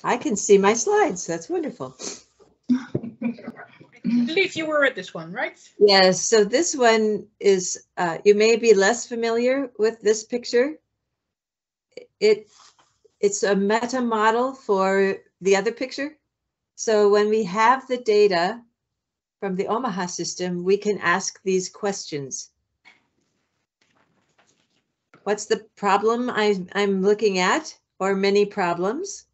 I can see my slides. That's wonderful. I believe you were at this one, right? Yes, so this one is, you may be less familiar with this picture. It's a meta model for the other picture. So when we have the data from the Omaha system, we can ask these questions. What's the problem I'm looking at, or many problems?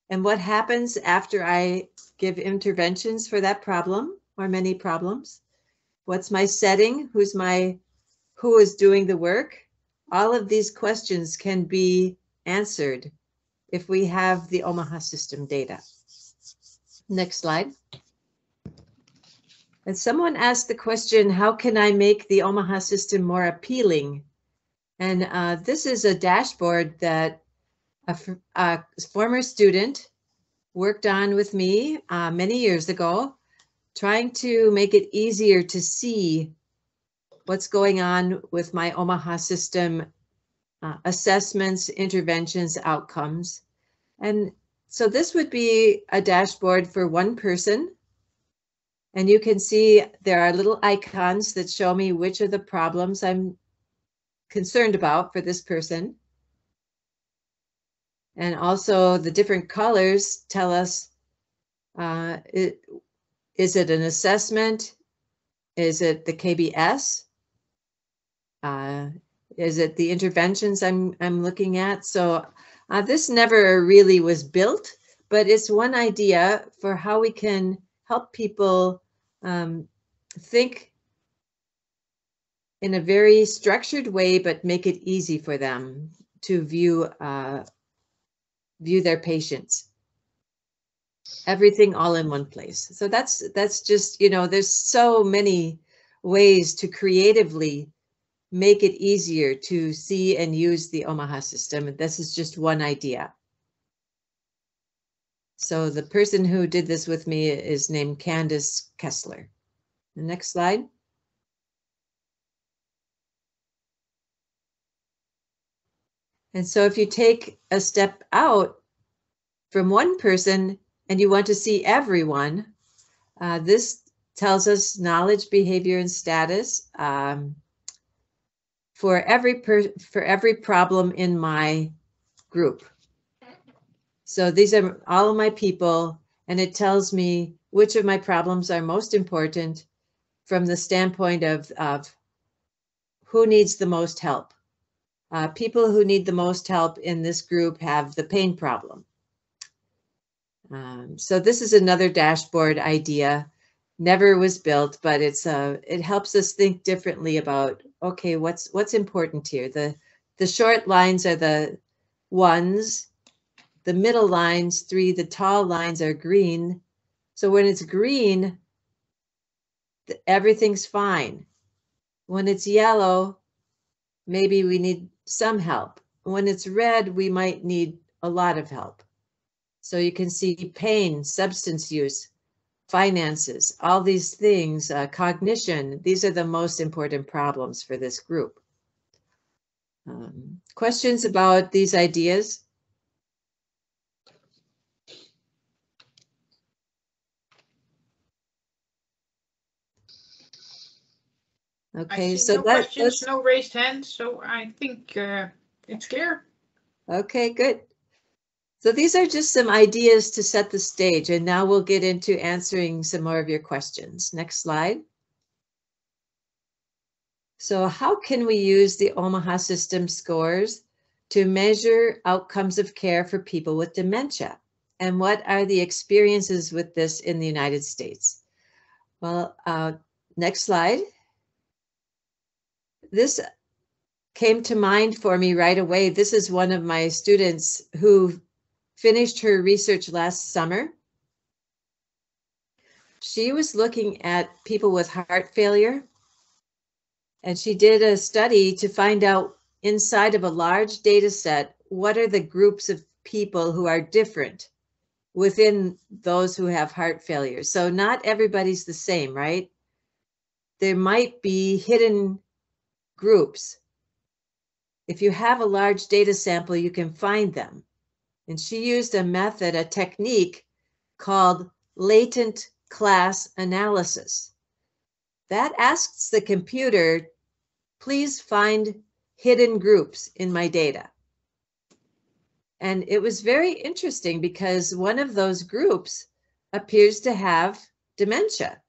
And what happens after I give interventions for that problem or many problems? What's my setting? Who is doing the work? All of these questions can be answered if we have the Omaha system data. Next slide. And someone asked the question, how can I make the Omaha system more appealing? And this is a dashboard that a former student worked on with me many years ago, trying to make it easier to see what's going on with my Omaha system assessments, interventions, outcomes. And so this would be a dashboard for one person. And you can see there are little icons that show me which of the problems I'm concerned about for this person. And also the different colors tell us, is it an assessment? Is it the KBS? Is it the interventions I'm looking at? So this never really was built, but it's one idea for how we can help people think in a very structured way, but make it easy for them to view their patients. Everything all in one place. So that's just, you know, there's so many ways to creatively make it easier to see and use the Omaha system. This is just one idea. So the person who did this with me is named Candace Kessler. The next slide. And so if you take a step out from one person and you want to see everyone, this tells us knowledge, behavior, and status for every problem in my group. So these are all of my people, and it tells me which of my problems are most important from the standpoint of who needs the most help. People who need the most help in this group have the pain problem. So this is another dashboard idea. Never was built, but it helps us think differently about, okay, what's important here. The short lines are the ones, the middle lines, 3, the tall lines are green. So when it's green, everything's fine. When it's yellow, maybe we need some help. When it's red, we might need a lot of help. So you can see pain, substance use, finances, all these things, cognition, these are the most important problems for this group. Questions about these ideas? Okay, I see no questions, no raised hands, so I think it's clear. Okay, good. So these are just some ideas to set the stage, and now we'll get into answering some more of your questions. Next slide. So how can we use the Omaha system scores to measure outcomes of care for people with dementia? And what are the experiences with this in the United States? Well, next slide. This came to mind for me right away. This is one of my students who finished her research last summer. She was looking at people with heart failure, and she did a study to find out inside of a large data set, what are the groups of people who are different within those who have heart failure. So not everybody's the same, right? There might be hidden groups. If you have a large data sample, you can find them. And she used a method, a technique called latent class analysis. That asks the computer, please find hidden groups in my data. And it was very interesting because one of those groups appears to have dementia.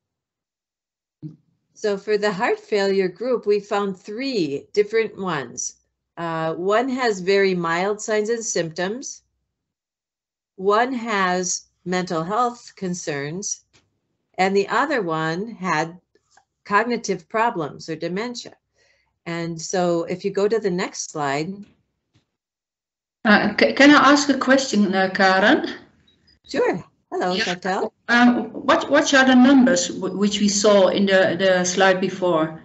So for the heart failure group, we found 3 different ones. One has very mild signs and symptoms. One has mental health concerns, and the other one had cognitive problems or dementia. And so if you go to the next slide. Can I ask a question, Karen? Sure. Hello, Chantal. What are the numbers which we saw in the slide before?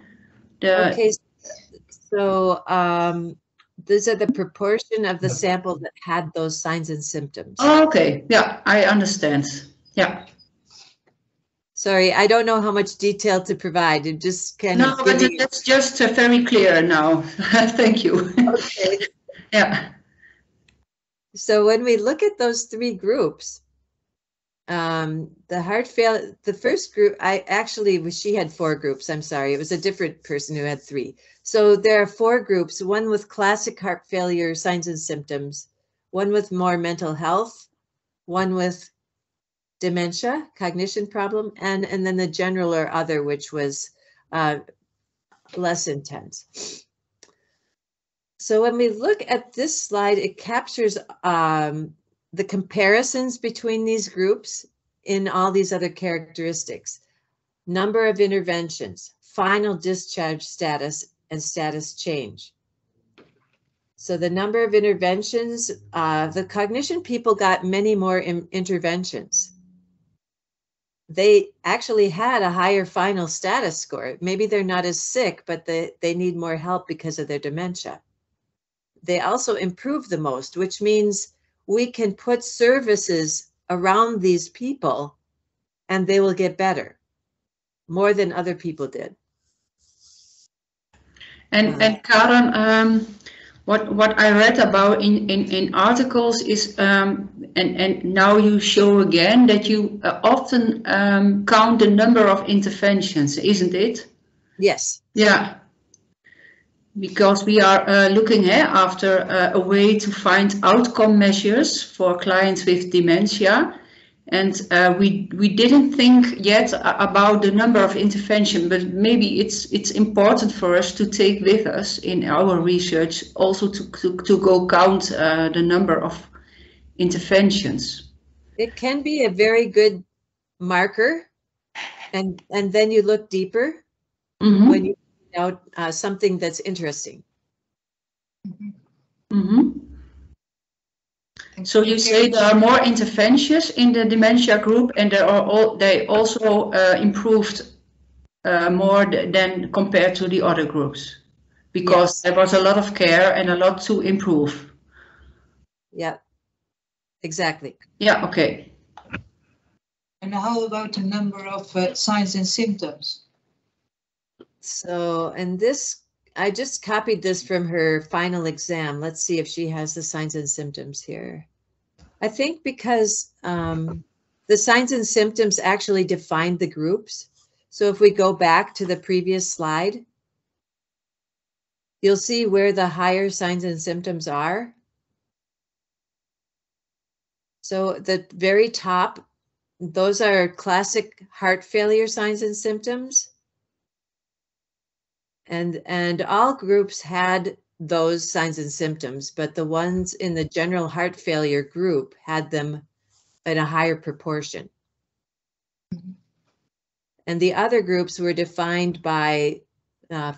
Okay, so these are the proportion of the sample that had those signs and symptoms. Oh, okay, yeah, I understand. Yeah. Sorry, I don't know how much detail to provide. It just kind of No, but that's just very clear now. Thank you. Okay. Yeah. So when we look at those 3 groups, the heart failure, the first group, she had 4 groups. I'm sorry. It was a different person who had 3. So there are 4 groups, one with classic heart failure signs and symptoms, one with more mental health, one with dementia, cognition problem, and then the general or other, which was less intense. So when we look at this slide, it captures the comparisons between these groups in all these other characteristics: number of interventions, final discharge status, and status change. So the number of interventions, the cognition people got many more interventions. They actually had a higher final status score. Maybe they're not as sick, but they need more help because of their dementia. They also improve the most, which means we can put services around these people and they will get better, more than other people did. And Karen, what I read about in articles is, and now you show again that you often count the number of interventions, isn't it? Yes. Yeah. Because we are looking after a way to find outcome measures for clients with dementia. And we didn't think yet about the number of intervention, but maybe it's important for us to take with us in our research also to go count the number of interventions. It can be a very good marker, and then you look deeper when you find out something that's interesting. So you say there are more interventions in the dementia group, and they also improved more than compared to the other groups, because there was a lot of care and a lot to improve. Yeah, exactly. Yeah, okay. And how about the number of signs and symptoms? So, and this, I just copied this from her final exam. Let's see if she has the signs and symptoms here. I think because the signs and symptoms actually define the groups. So if we go back to the previous slide, you'll see where the higher signs and symptoms are. So the very top, those are classic heart failure signs and symptoms. And all groups had those signs and symptoms, but the ones in the general heart failure group had them in a higher proportion. And the other groups were defined by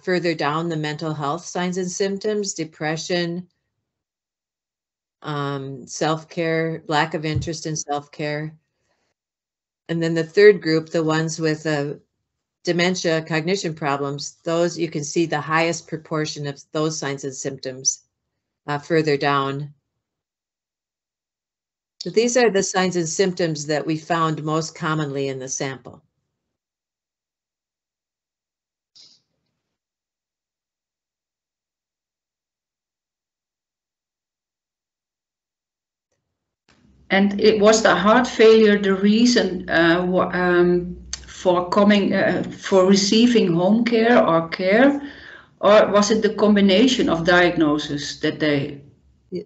further down the mental health signs and symptoms, depression, self-care, lack of interest in self-care. And then the third group, the ones with dementia, cognition problems, those you can see the highest proportion of those signs and symptoms further down. So these are the signs and symptoms that we found most commonly in the sample. And it was the heart failure the reason for coming for receiving home care or care, or was it the combination of diagnosis that they?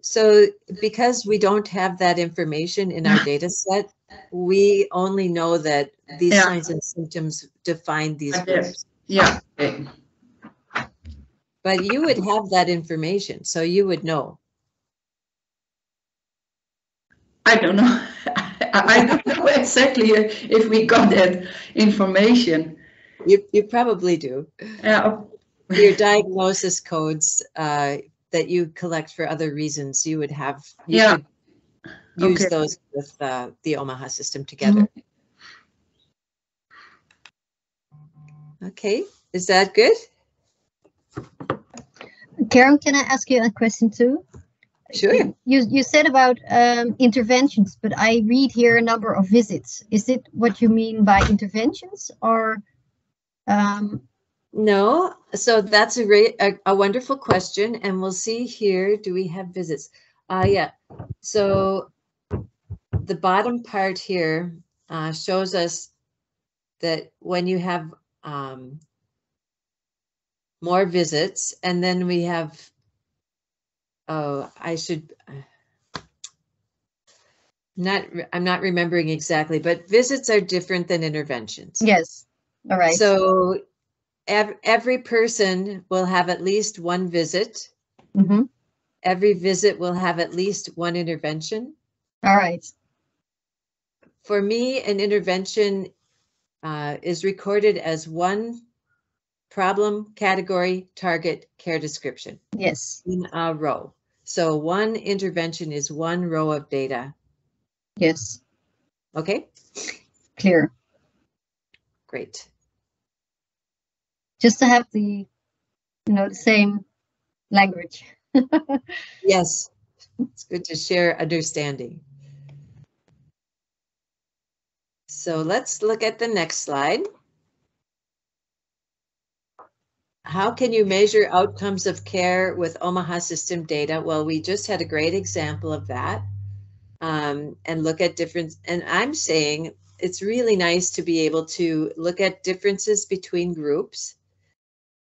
So because we don't have that information in our data set, we only know that these Yeah. signs and symptoms define these Yes. groups. Yeah. Okay. But you would have that information, so you would know. I don't know. I don't know exactly if we got that information. You probably do. Yeah. Your diagnosis codes that you collect for other reasons, you would have, you Yeah. could use Okay. those with the Omaha system together. Okay, is that good? Karen, can I ask you a question too? Sure. You said about interventions, but I read here a number of visits. Is it what you mean by interventions, or? No, so that's a wonderful question, and we'll see here. Do we have visits? Yeah. So the bottom part here shows us that when you have more visits, and then we have, oh, I'm not remembering exactly, but visits are different than interventions. Yes. All right. So every person will have at least one visit. Mm-hmm. Every visit will have at least one intervention. All right. For me, an intervention is recorded as one problem, category, target, care description. Yes. In a row. So one intervention is one row of data. Yes. Okay. Clear. Great. Just to have the same language. Yes, it's good to share understanding. So let's look at the next slide. How can you measure outcomes of care with Omaha system data? Well, we just had a great example of that. And look at difference. And I'm saying it's really nice to be able to look at differences between groups.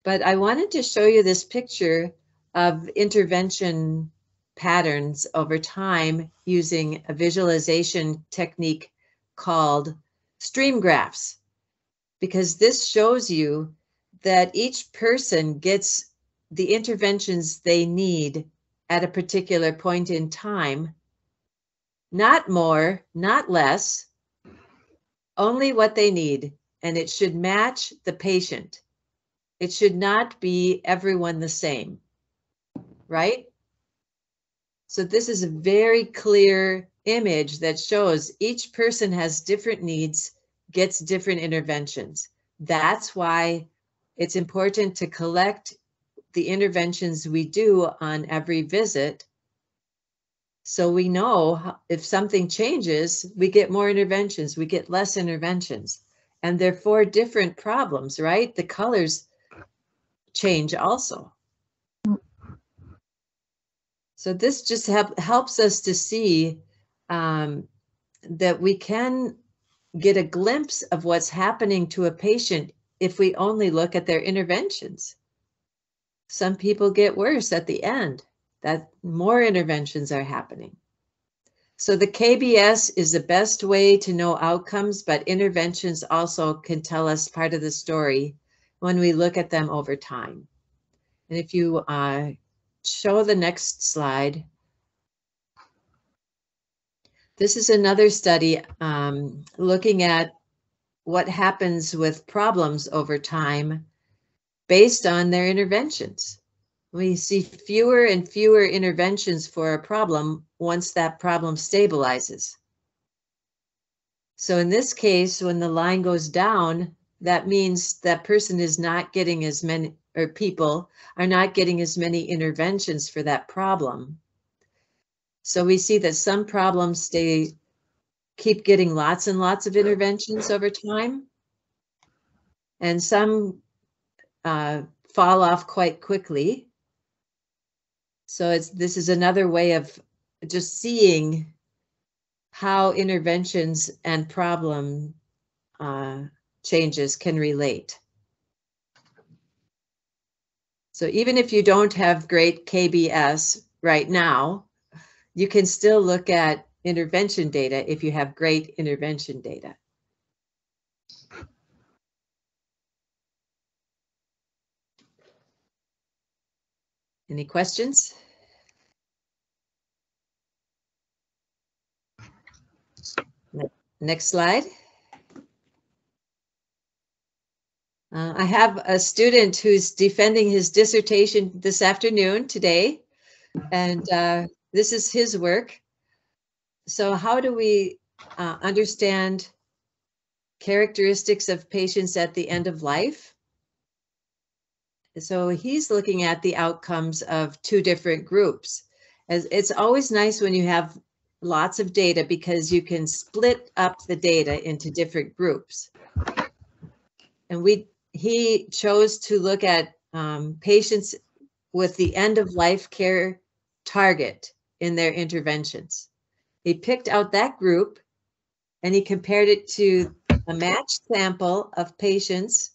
But I wanted to show you this picture of intervention patterns over time using a visualization technique called stream graphs, because this shows you that each person gets the interventions they need at a particular point in time, not more, not less, only what they need, and it should match the patient. It should not be everyone the same, right? So this is a very clear image that shows each person has different needs, gets different interventions. That's why it's important to collect the interventions we do on every visit, so we know if something changes, we get more interventions, we get less interventions. And they're for different problems, right? The colors change also. So this just helps us to see that we can get a glimpse of what's happening to a patient if we only look at their interventions. Some people get worse at the end, that more interventions are happening. So the KBS is the best way to know outcomes, but interventions also can tell us part of the story when we look at them over time. And if you show the next slide, this is another study looking at what happens with problems over time based on their interventions. We see fewer and fewer interventions for a problem once that problem stabilizes. So in this case, when the line goes down, that means that person is not getting as many, or people are not getting as many interventions for that problem. So we see that some problems keep getting lots and lots of interventions over time, and some fall off quite quickly. So this is another way of just seeing how interventions and problem changes can relate. So even if you don't have great KBS right now, you can still look at intervention data if you have great intervention data. Any questions? Next slide. I have a student who's defending his dissertation this afternoon, today, and this is his work. So how do we understand characteristics of patients at the end of life? So he's looking at the outcomes of two different groups. As it's always nice when you have lots of data because you can split up the data into different groups. And he chose to look at patients with the end of life care target in their interventions. He picked out that group and he compared it to a matched sample of patients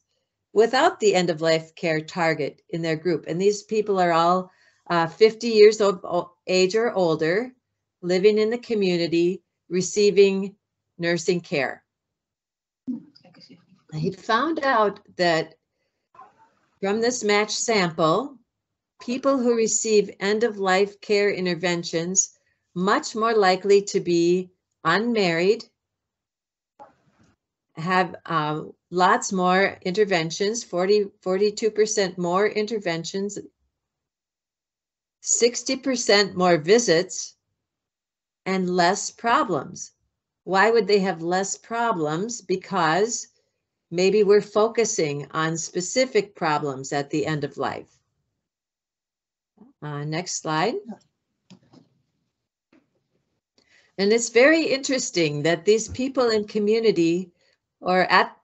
without the end of life care target in their group. And these people are all 50 years of age or older, living in the community, receiving nursing care. He found out that from this matched sample, people who receive end-of-life care interventions much more likely to be unmarried, have lots more interventions, 42% more interventions, 60% more visits, and less problems. Why would they have less problems? Because maybe we're focusing on specific problems at the end of life. Next slide. And it's very interesting that these people in community or at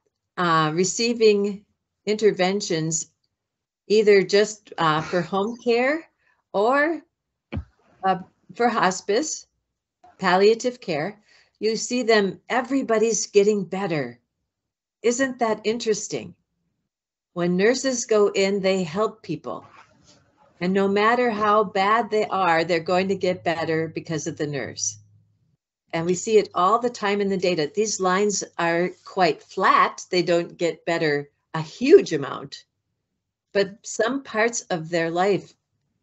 receiving interventions, either just for home care or for hospice, palliative care, you see them, everybody's getting better. Isn't that interesting? When nurses go in, they help people. And no matter how bad they are, they're going to get better because of the nurse. And we see it all the time in the data. These lines are quite flat. They don't get better a huge amount, but some parts of their life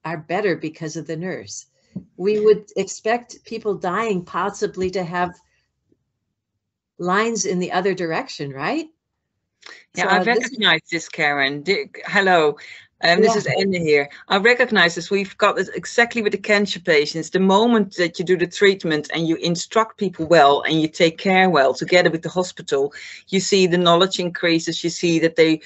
are better because of the nurse. We would expect people dying possibly to have lines in the other direction, right? Yeah, So I recognize this, Karen. Hello. This is Anna here. I recognize this. We've got this exactly with the cancer patients. The moment that you do the treatment and you instruct people well and you take care well together with the hospital, you see the knowledge increases. You see that they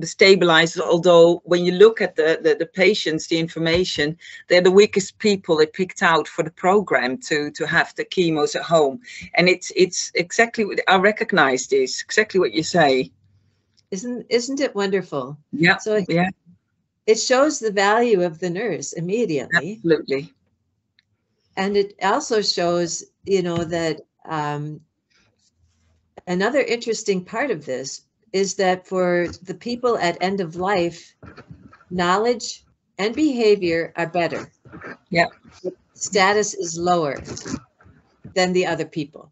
stabilize. Although when you look at the patients, the information, they're the weakest people they picked out for the program to have the chemos at home. And it's exactly what I recognize this, exactly what you say. Isn't it wonderful? Yeah. So yeah. It shows the value of the nurse immediately. Absolutely. And it also shows, you know, that another interesting part of this is that for the people at end of life, knowledge and behavior are better. Yeah. Status is lower than the other people.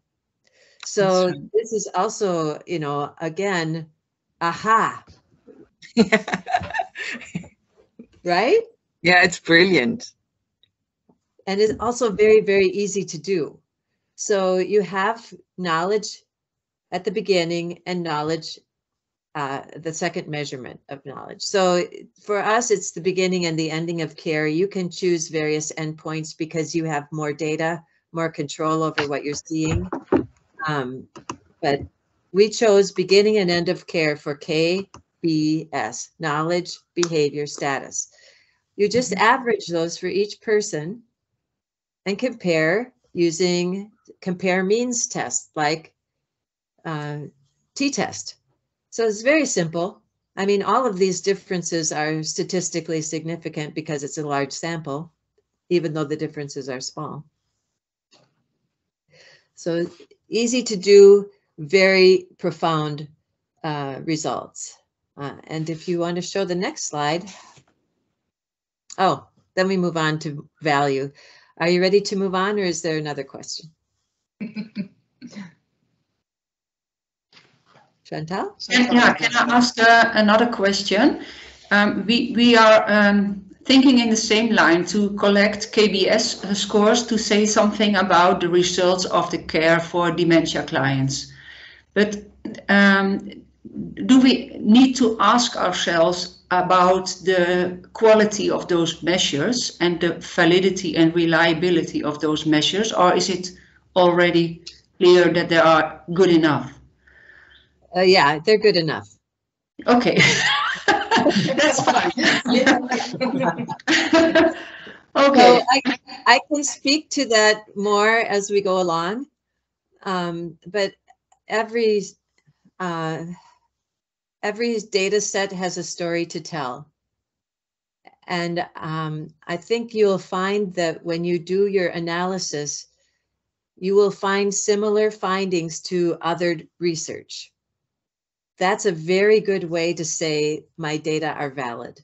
So right. This is also, you know, again, aha. Right? Yeah, it's brilliant. And it's also very, very easy to do. So you have knowledge at the beginning and knowledge, the second measurement of knowledge. So for us, it's the beginning and the ending of care. You can choose various endpoints because you have more data, more control over what you're seeing. But we chose beginning and end of care for KBS, knowledge, behavior, status. You just average those for each person and compare using compare means test like t-test. So it's very simple. I mean, all of these differences are statistically significant because it's a large sample, even though the differences are small. So easy to do, very profound results. And if you want to show the next slide. Oh, then we move on to value. Are you ready to move on, or is there another question? Chantal? Yeah, can I ask another question? We are thinking in the same line to collect KBS scores to say something about the results of the care for dementia clients. But do we need to ask ourselves about the quality of those measures and the validity and reliability of those measures, or is it already clear that they are good enough? Yeah, they're good enough. Okay, that's fine. Okay. So I can speak to that more as we go along, but every data set has a story to tell. And I think you'll find that when you do your analysis, you will find similar findings to other research. That's a very good way to say my data are valid.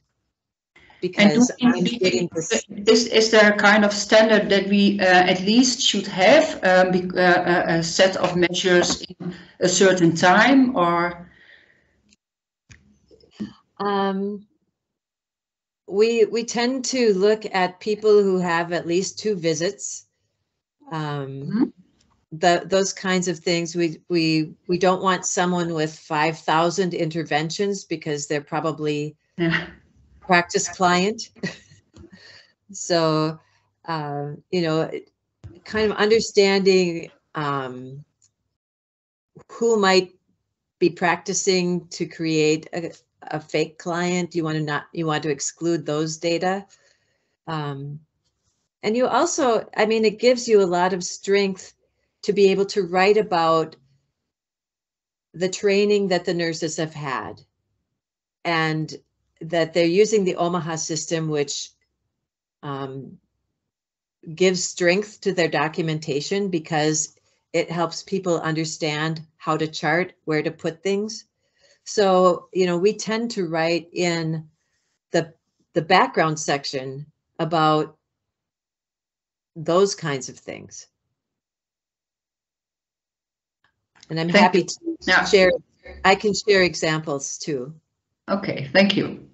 Because I'm getting this. Is there a kind of standard that we at least should have a set of measures in a certain time, or? We tend to look at people who have at least 2 visits. Those kinds of things. We don't want someone with 5,000 interventions because they're probably practice client. So, you know, kind of understanding who might be practicing to create a fake client. You want to exclude those data. And you also, I mean, it gives you a lot of strength to be able to write about the training that the nurses have had, and that they're using the Omaha system, which gives strength to their documentation because it helps people understand how to chart, where to put things. So, you know, we tend to write in the background section about those kinds of things. And I'm happy to share. I can share examples too. Okay, thank you.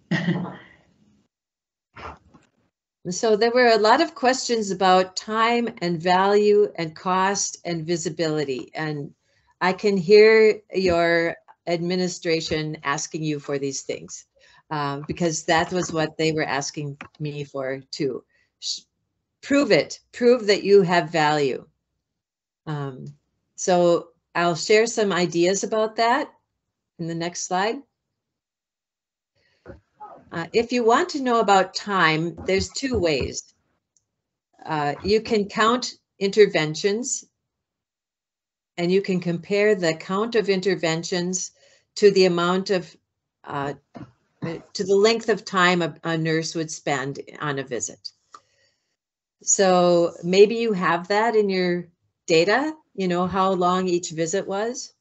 So there were a lot of questions about time and value and cost and visibility. And I can hear your administration asking you for these things because that was what they were asking me for too. Prove it, prove that you have value. So I'll share some ideas about that in the next slide. If you want to know about time, there's 2 ways. You can count interventions, and you can compare the count of interventions to the amount of, to the length of time a nurse would spend on a visit. So maybe you have that in your data, you know, how long each visit was.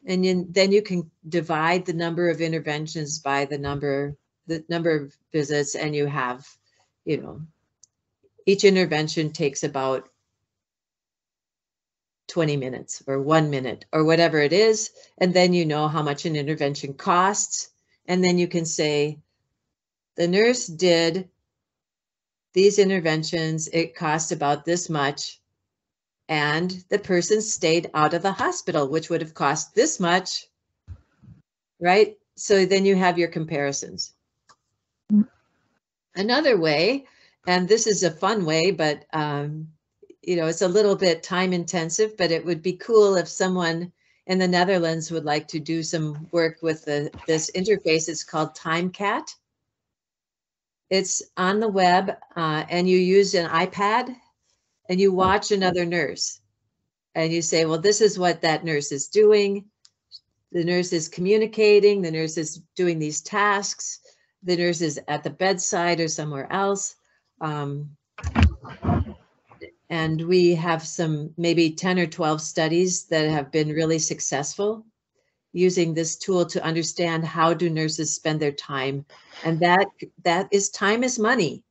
And then you can divide the number of interventions by the number of visits, and you have, you know, each intervention takes about 20 minutes or 1 minute or whatever it is. And then you know how much an intervention costs. And then you can say, the nurse did these interventions, it cost about this much. And the person stayed out of the hospital, which would have cost this much, right? So then you have your comparisons. Another way, and this is a fun way, but you know, it's a little bit time intensive, but it would be cool if someone in the Netherlands would like to do some work with this interface. It's called TimeCat. It's on the web, and you use an iPad and you watch another nurse and you say, well, this is what that nurse is doing. The nurse is communicating, the nurse is doing these tasks, the nurse is at the bedside or somewhere else. And we have some maybe 10 or 12 studies that have been really successful using this tool to understand how do nurses spend their time. And that is time is money.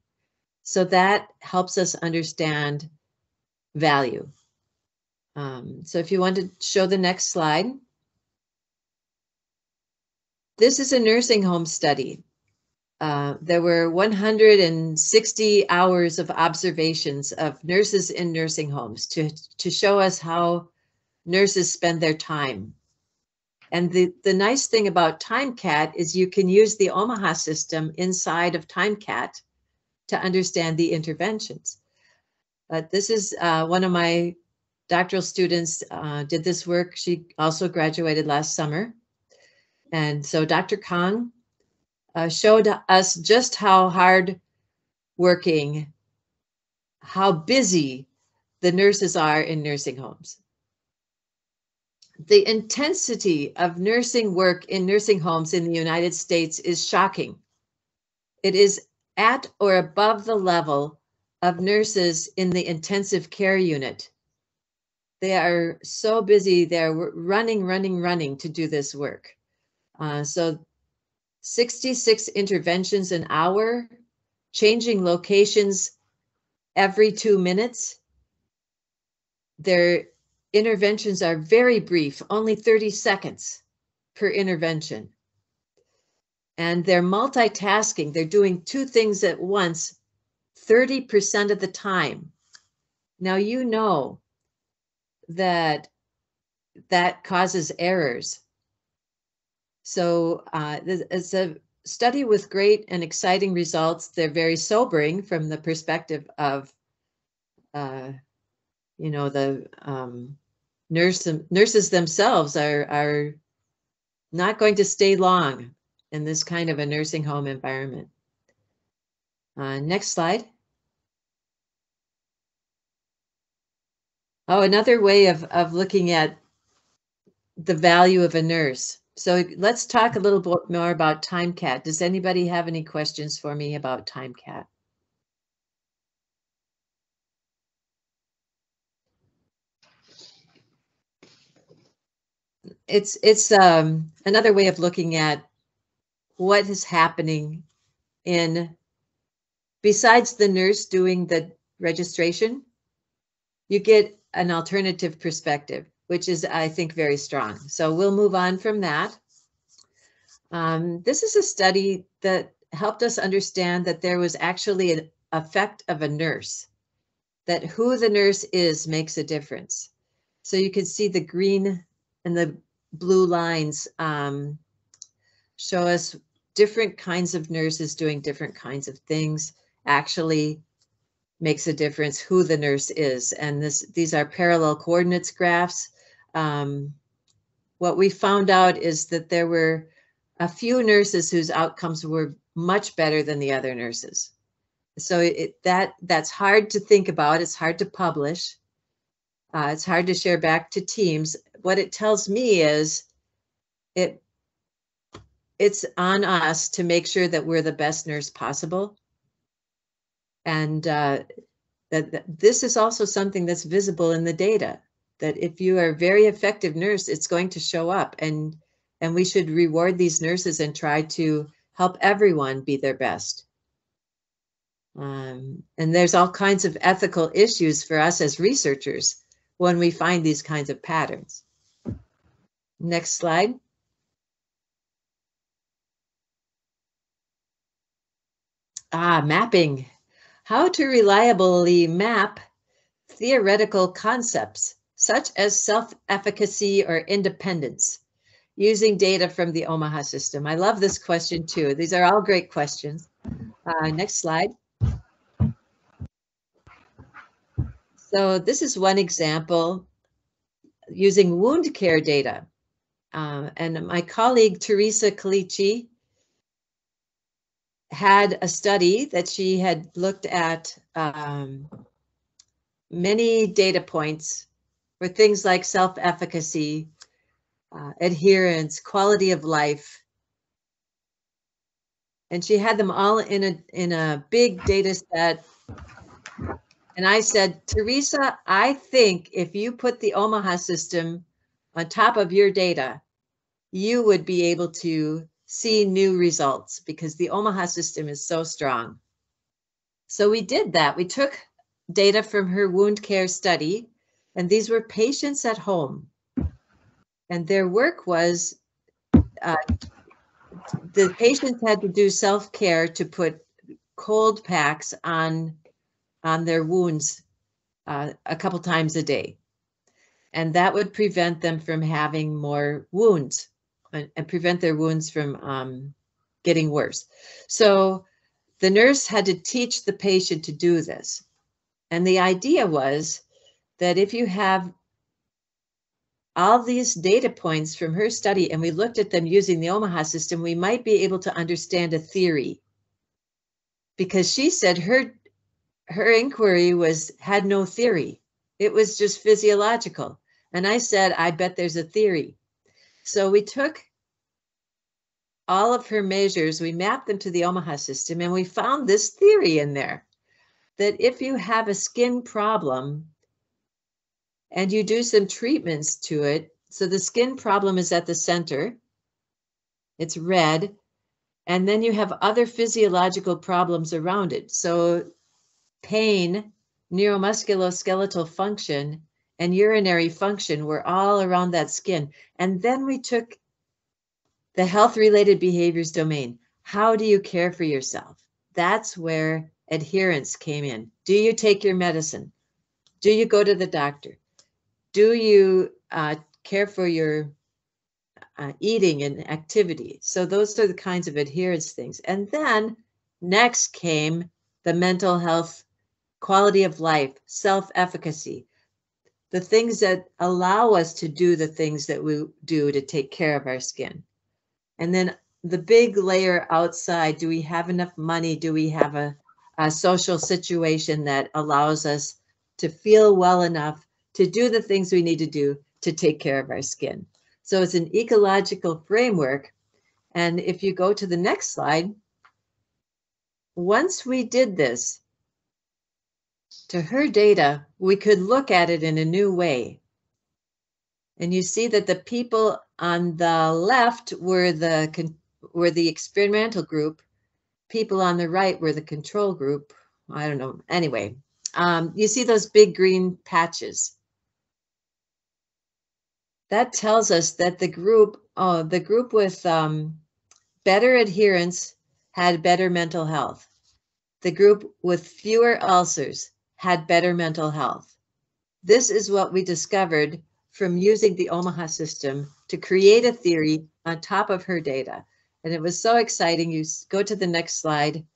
So that helps us understand value. So if you want to show the next slide. This is a nursing home study. There were 160 hours of observations of nurses in nursing homes to show us how nurses spend their time. And the nice thing about TimeCat is you can use the Omaha system inside of TimeCat to understand the interventions. But this is one of my doctoral students did this work. She also graduated last summer. And so Dr. Kang showed us just how hard working, how busy the nurses are in nursing homes. The intensity of nursing work in nursing homes in the United States is shocking. It is at or above the level of nurses in the intensive care unit. They are so busy, they're running to do this work. So 66 interventions an hour, changing locations every 2 minutes. Their interventions are very brief, only 30 seconds per intervention. And they're multitasking. They're doing 2 things at once 30% of the time. Now, you know that causes errors. So it's a study with great and exciting results. They're very sobering from the perspective of, you know, the nurses themselves are not going to stay long in this kind of a nursing home environment. Next slide. Oh, another way of looking at the value of a nurse. So let's talk a little bit more about TimeCat. Does anybody have any questions for me about TimeCat? It's another way of looking at what is happening besides the nurse doing the registration, you get an alternative perspective, which is, I think, very strong. So we'll move on from that. This is a study that helped us understand that there was actually an effect of a nurse, that who the nurse is makes a difference. So you can see the green and the blue lines show us different kinds of nurses doing different kinds of things actually makes a difference who the nurse is. And these are parallel coordinates graphs. What we found out is that there were a few nurses whose outcomes were much better than the other nurses. So that's hard to think about. It's hard to publish. It's hard to share back to teams. What it tells me is it's on us to make sure that we're the best nurse possible. And that this is also something that's visible in the data, that if you are a very effective nurse, it's going to show up, and we should reward these nurses and try to help everyone be their best. And there's all kinds of ethical issues for us as researchers when we find these kinds of patterns. Next slide. Mapping. How to reliably map theoretical concepts such as self-efficacy or independence using data from the Omaha system. I love this question too. These are all great questions. Next slide. So this is one example using wound care data. And my colleague, Teresa Calici, had a study that she had looked at many data points for things like self-efficacy, adherence, quality of life. And she had them all in a big data set And I said, Teresa, I think if you put the Omaha system on top of your data, you would be able to see new results because the Omaha system is so strong. So we did that. We took data from her wound care study, and these were patients at home. And their work was, the patients had to do self-care to put cold packs on their wounds a couple times a day. And that would prevent them from having more wounds and prevent their wounds from getting worse. So the nurse had to teach the patient to do this. And the idea was that if you have all these data points from her study and we looked at them using the Omaha system, we might be able to understand a theory. Because she said her inquiry had no theory. It was just physiological. And I said, I bet there's a theory. So we took all of her measures, we mapped them to the Omaha system, and we found this theory in there that if you have a skin problem and you do some treatments to it, so the skin problem is at the center, it's red, and then you have other physiological problems around it. So pain, neuromusculoskeletal function, and urinary function were all around that skin. And then we took the health-related behaviors domain. How do you care for yourself? That's where adherence came in. Do you take your medicine? Do you go to the doctor? Do you care for your eating and activity? So those are the kinds of adherence things. And then next came the mental health, quality of life, self-efficacy, the things that allow us to do the things that we do to take care of our skin. And then the big layer outside, do we have enough money? Do we have a social situation that allows us to feel well enough to do the things we need to do to take care of our skin? So it's an ecological framework. And if you go to the next slide, once we did this to her data, we could look at it in a new way. And you see that the people on the left were the experimental group. People on the right were the control group. I don't know. Anyway, you see those big green patches. That tells us that the group with better adherence had better mental health. The group with fewer ulcers had better mental health. This is what we discovered from using the Omaha system to create a theory on top of her data. And it was so exciting. You go to the next slide.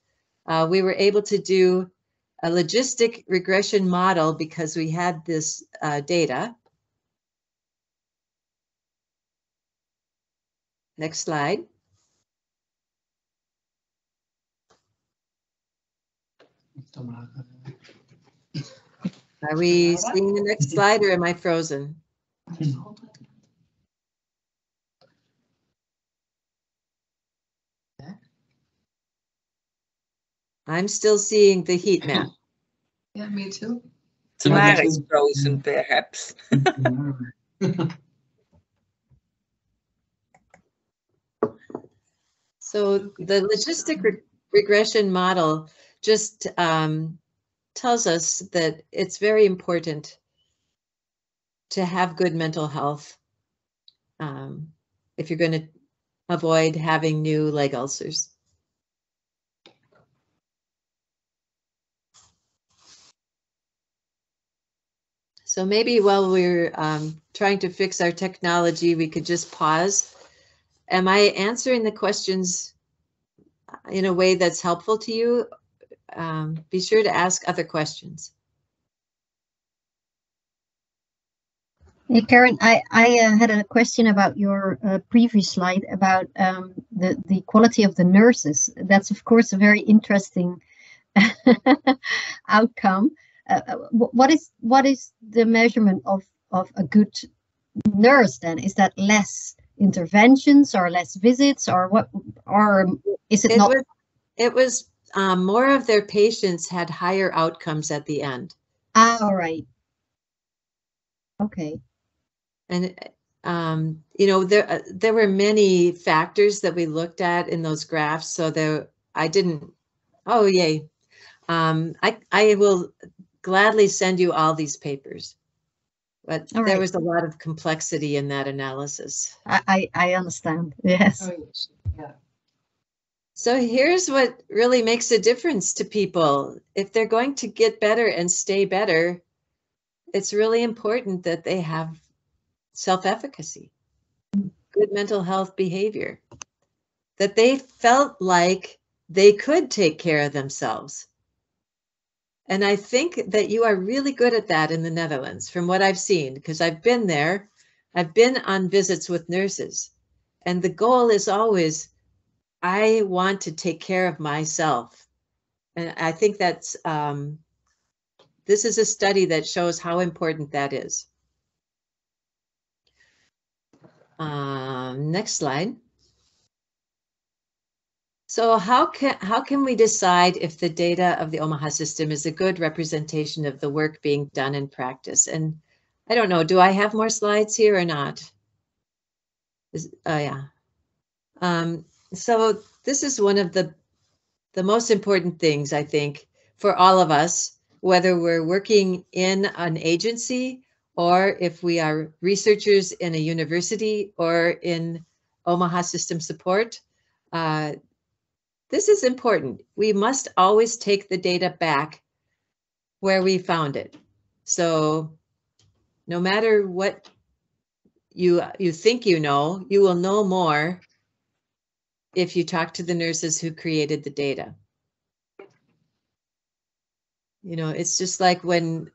We were able to do a logistic regression model because we had this data. Next slide. Are we seeing the next slide or am I frozen? I'm still seeing the heat map. Yeah, me too. Tamara is frozen, perhaps. So the logistic regression model just tells us that it's very important to have good mental health if you're going to avoid having new leg ulcers. So maybe while we're trying to fix our technology, we could just pause. Am I answering the questions in a way that's helpful to you? Be sure to ask other questions. Hey, Karen, I had a question about your previous slide about the quality of the nurses. That's, of course, a very interesting outcome. What is the measurement of a good nurse then? Is that less interventions or less visits, or what? Or is it not? It was more of their patients had higher outcomes at the end. Ah, all right. Okay. And you know, there were many factors that we looked at in those graphs. So I didn't. Oh, yay! I will gladly send you all these papers, but All there right. was a lot of complexity in that analysis. I understand. Yes. Oh, yes. Yeah. So here's what really makes a difference to people. If they're going to get better and stay better, it's really important that they have self-efficacy, good mental health behavior, that they felt like they could take care of themselves. And I think that you are really good at that in the Netherlands, from what I've seen, because I've been there. I've been on visits with nurses, and the goal is always, I want to take care of myself. And I think that's, this is a study that shows how important that is. Next slide. So how can we decide if the data of the Omaha system is a good representation of the work being done in practice? And I don't know, do I have more slides here or not? Oh yeah. So this is one of the most important things, I think, for all of us, whether we're working in an agency or if we are researchers in a university or in Omaha system support. This is important. We must always take the data back where we found it. So no matter what you think you know, you will know more if you talk to the nurses who created the data. You know, it's just like when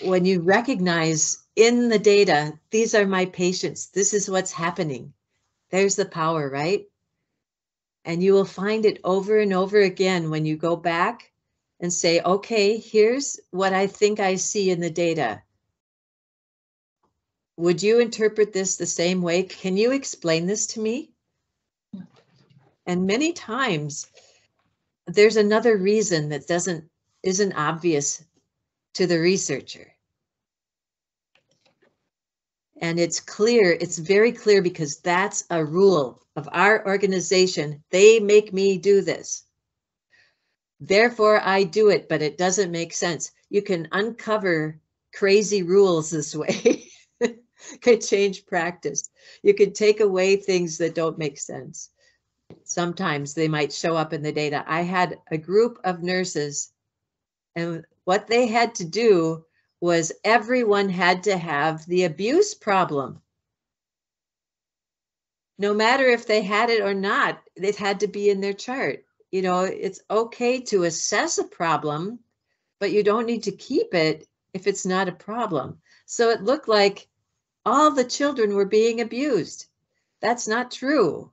you recognize in the data, these are my patients, this is what's happening. There's the power, right? And you will find it over and over again when you go back and say, okay, here's what I think I see in the data. Would you interpret this the same way? Can you explain this to me? And many times there's another reason that isn't obvious to the researcher. And it's clear, it's very clear, because that's a rule of our organization. They make me do this. Therefore, I do it, but it doesn't make sense. You can uncover crazy rules this way. Could change practice. You could take away things that don't make sense. Sometimes they might show up in the data. I had a group of nurses, and what they had to do was everyone had to have the abuse problem. No matter if they had it or not, it had to be in their chart. You know, it's okay to assess a problem, but you don't need to keep it if it's not a problem. So it looked like all the children were being abused. That's not true.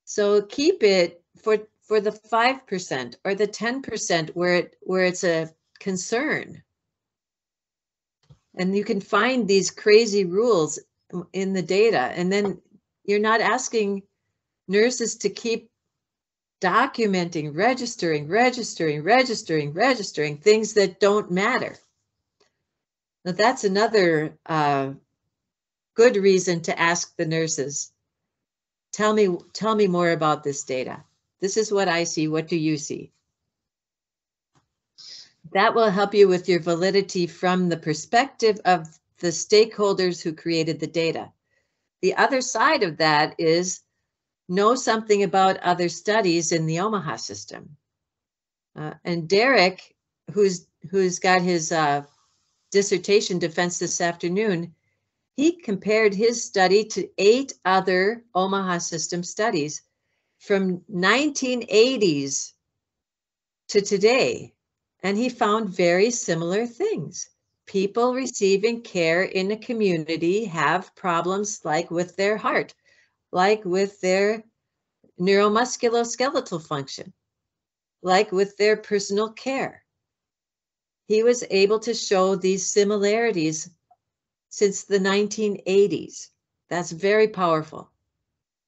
So keep it for the 5% or the 10% where it's a concern. And you can find these crazy rules in the data, and then you're not asking nurses to keep documenting, registering things that don't matter. Now that's another good reason to ask the nurses, tell me more about this data. This is what I see. What do you see? That will help you with your validity from the perspective of the stakeholders who created the data. The other side of that is know something about other studies in the Omaha system. And Derek, who's got his dissertation defense this afternoon, he compared his study to 8 other Omaha system studies from 1980s to today. And he found very similar things. People receiving care in a community have problems like with their heart, like with their neuromusculoskeletal function, like with their personal care. He was able to show these similarities since the 1980s. That's very powerful.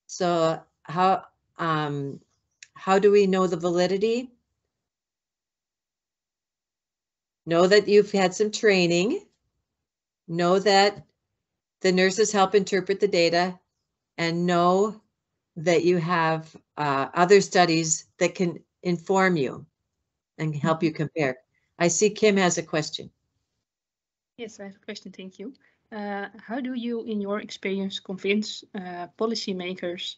So how do we know the validity? know that you've had some training, know that the nurses help interpret the data, and know that you have other studies that can inform you and help you compare. I see Kim has a question. Yes, I have a question. Thank you. How do you, in your experience, convince policymakers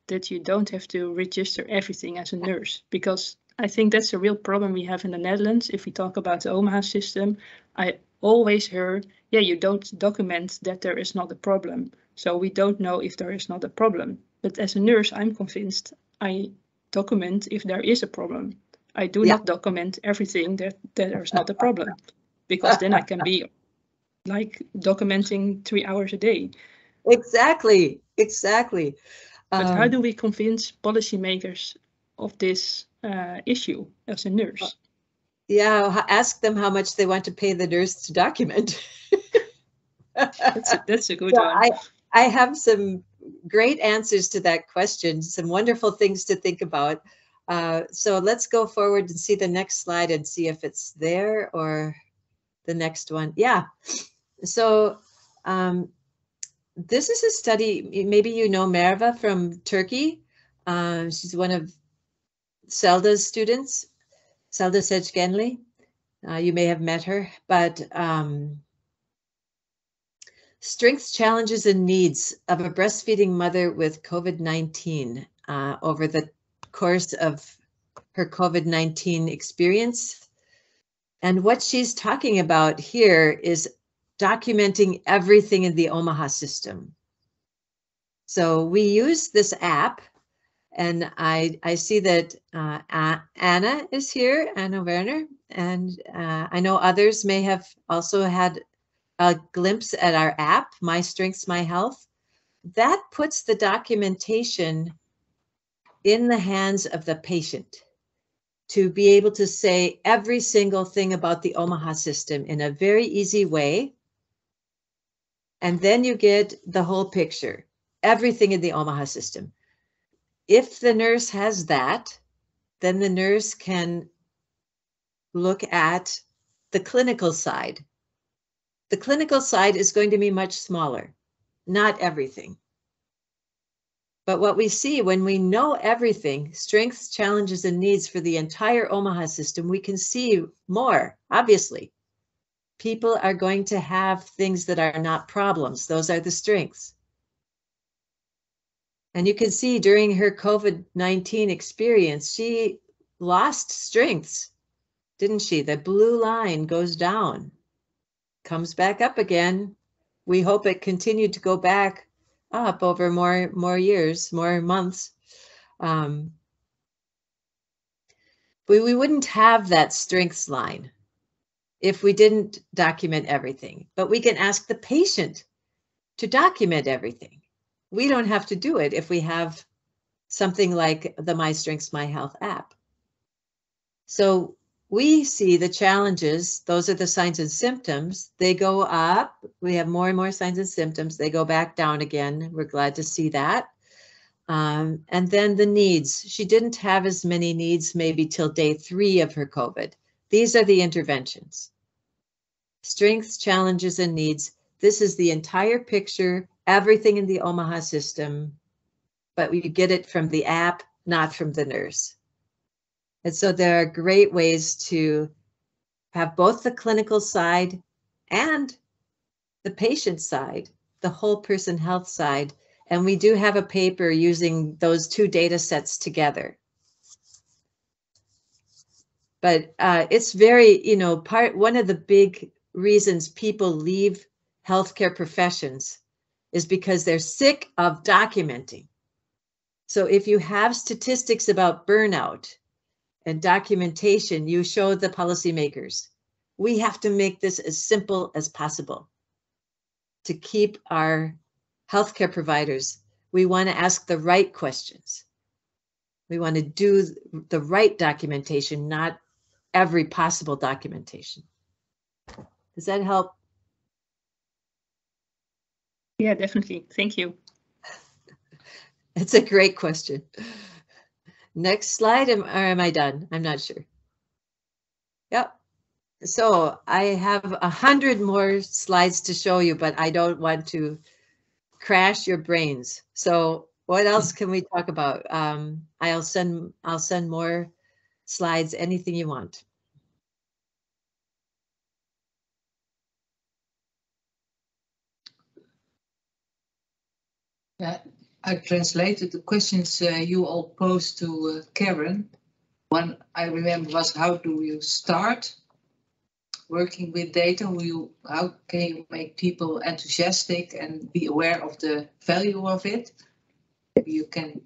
that you don't have to register everything as a nurse? Because I think that's a real problem we have in the Netherlands. If we talk about the Omaha system, I always hear, yeah, you don't document that there is not a problem. So we don't know if there is not a problem. But as a nurse, I'm convinced I document if there is a problem. I do not document everything that there's not a problem, because then I can be like documenting 3 hours a day. Exactly, exactly. But how do we convince policymakers of this issue as a nurse? Yeah, ask them how much they want to pay the nurse to document. That's a good one. I have some great answers to that question, some wonderful things to think about. So let's go forward and see the next slide and see if it's there or the next one. Yeah. So this is a study, maybe you know Merve from Turkey. She's one of Selda's students, Selda Secgenli. You may have met her, but strengths, challenges, and needs of a breastfeeding mother with COVID-19 over the course of her COVID-19 experience. And what she's talking about here is documenting everything in the Omaha system. So we use this app, and I see that Anna is here, Anna Werner, and I know others may have also had a glimpse at our app, My Strengths, My Health. That puts the documentation in the hands of the patient to be able to say every single thing about the Omaha system in a very easy way. And then you get the whole picture, everything in the Omaha system. If the nurse has that, then the nurse can look at the clinical side. The clinical side is going to be much smaller, not everything. But what we see when we know everything, strengths, challenges, and needs for the entire Omaha system, we can see more, obviously. People are going to have things that are not problems. Those are the strengths. And you can see during her COVID-19 experience, she lost strengths, didn't she? The blue line goes down, comes back up again. We hope it continued to go back up over more years, more months. We wouldn't have that strengths line if we didn't document everything, but we can ask the patient to document everything. We don't have to do it if we have something like the My Strengths, My Health app. So we see the challenges. Those are the signs and symptoms. They go up. We have more and more signs and symptoms. They go back down again. We're glad to see that. And then the needs. She didn't have as many needs maybe till day 3 of her COVID. These are the interventions. Strengths, challenges, and needs. This is the entire picture, everything in the Omaha system, but we get it from the app, not from the nurse. And so there are great ways to have both the clinical side and the patient side, the whole person health side. And we do have a paper using those 2 data sets together. But it's very, one of the big reasons people leave healthcare professions is because they're sick of documenting. So if you have statistics about burnout and documentation, you show the policymakers, we have to make this as simple as possible to keep our healthcare providers. We want to ask the right questions. We want to do the right documentation, not every possible documentation. Does that help? Yeah, definitely. Thank you. It's a great question. Next slide, or am I done? I'm not sure. Yep. So I have 100 more slides to show you, but I don't want to crash your brains. So what else can we talk about? I'll send more slides, anything you want. Yeah, I translated the questions you all posed to Karen. One I remember was, how do you start working with data? How can you make people enthusiastic and be aware of the value of it? Maybe you can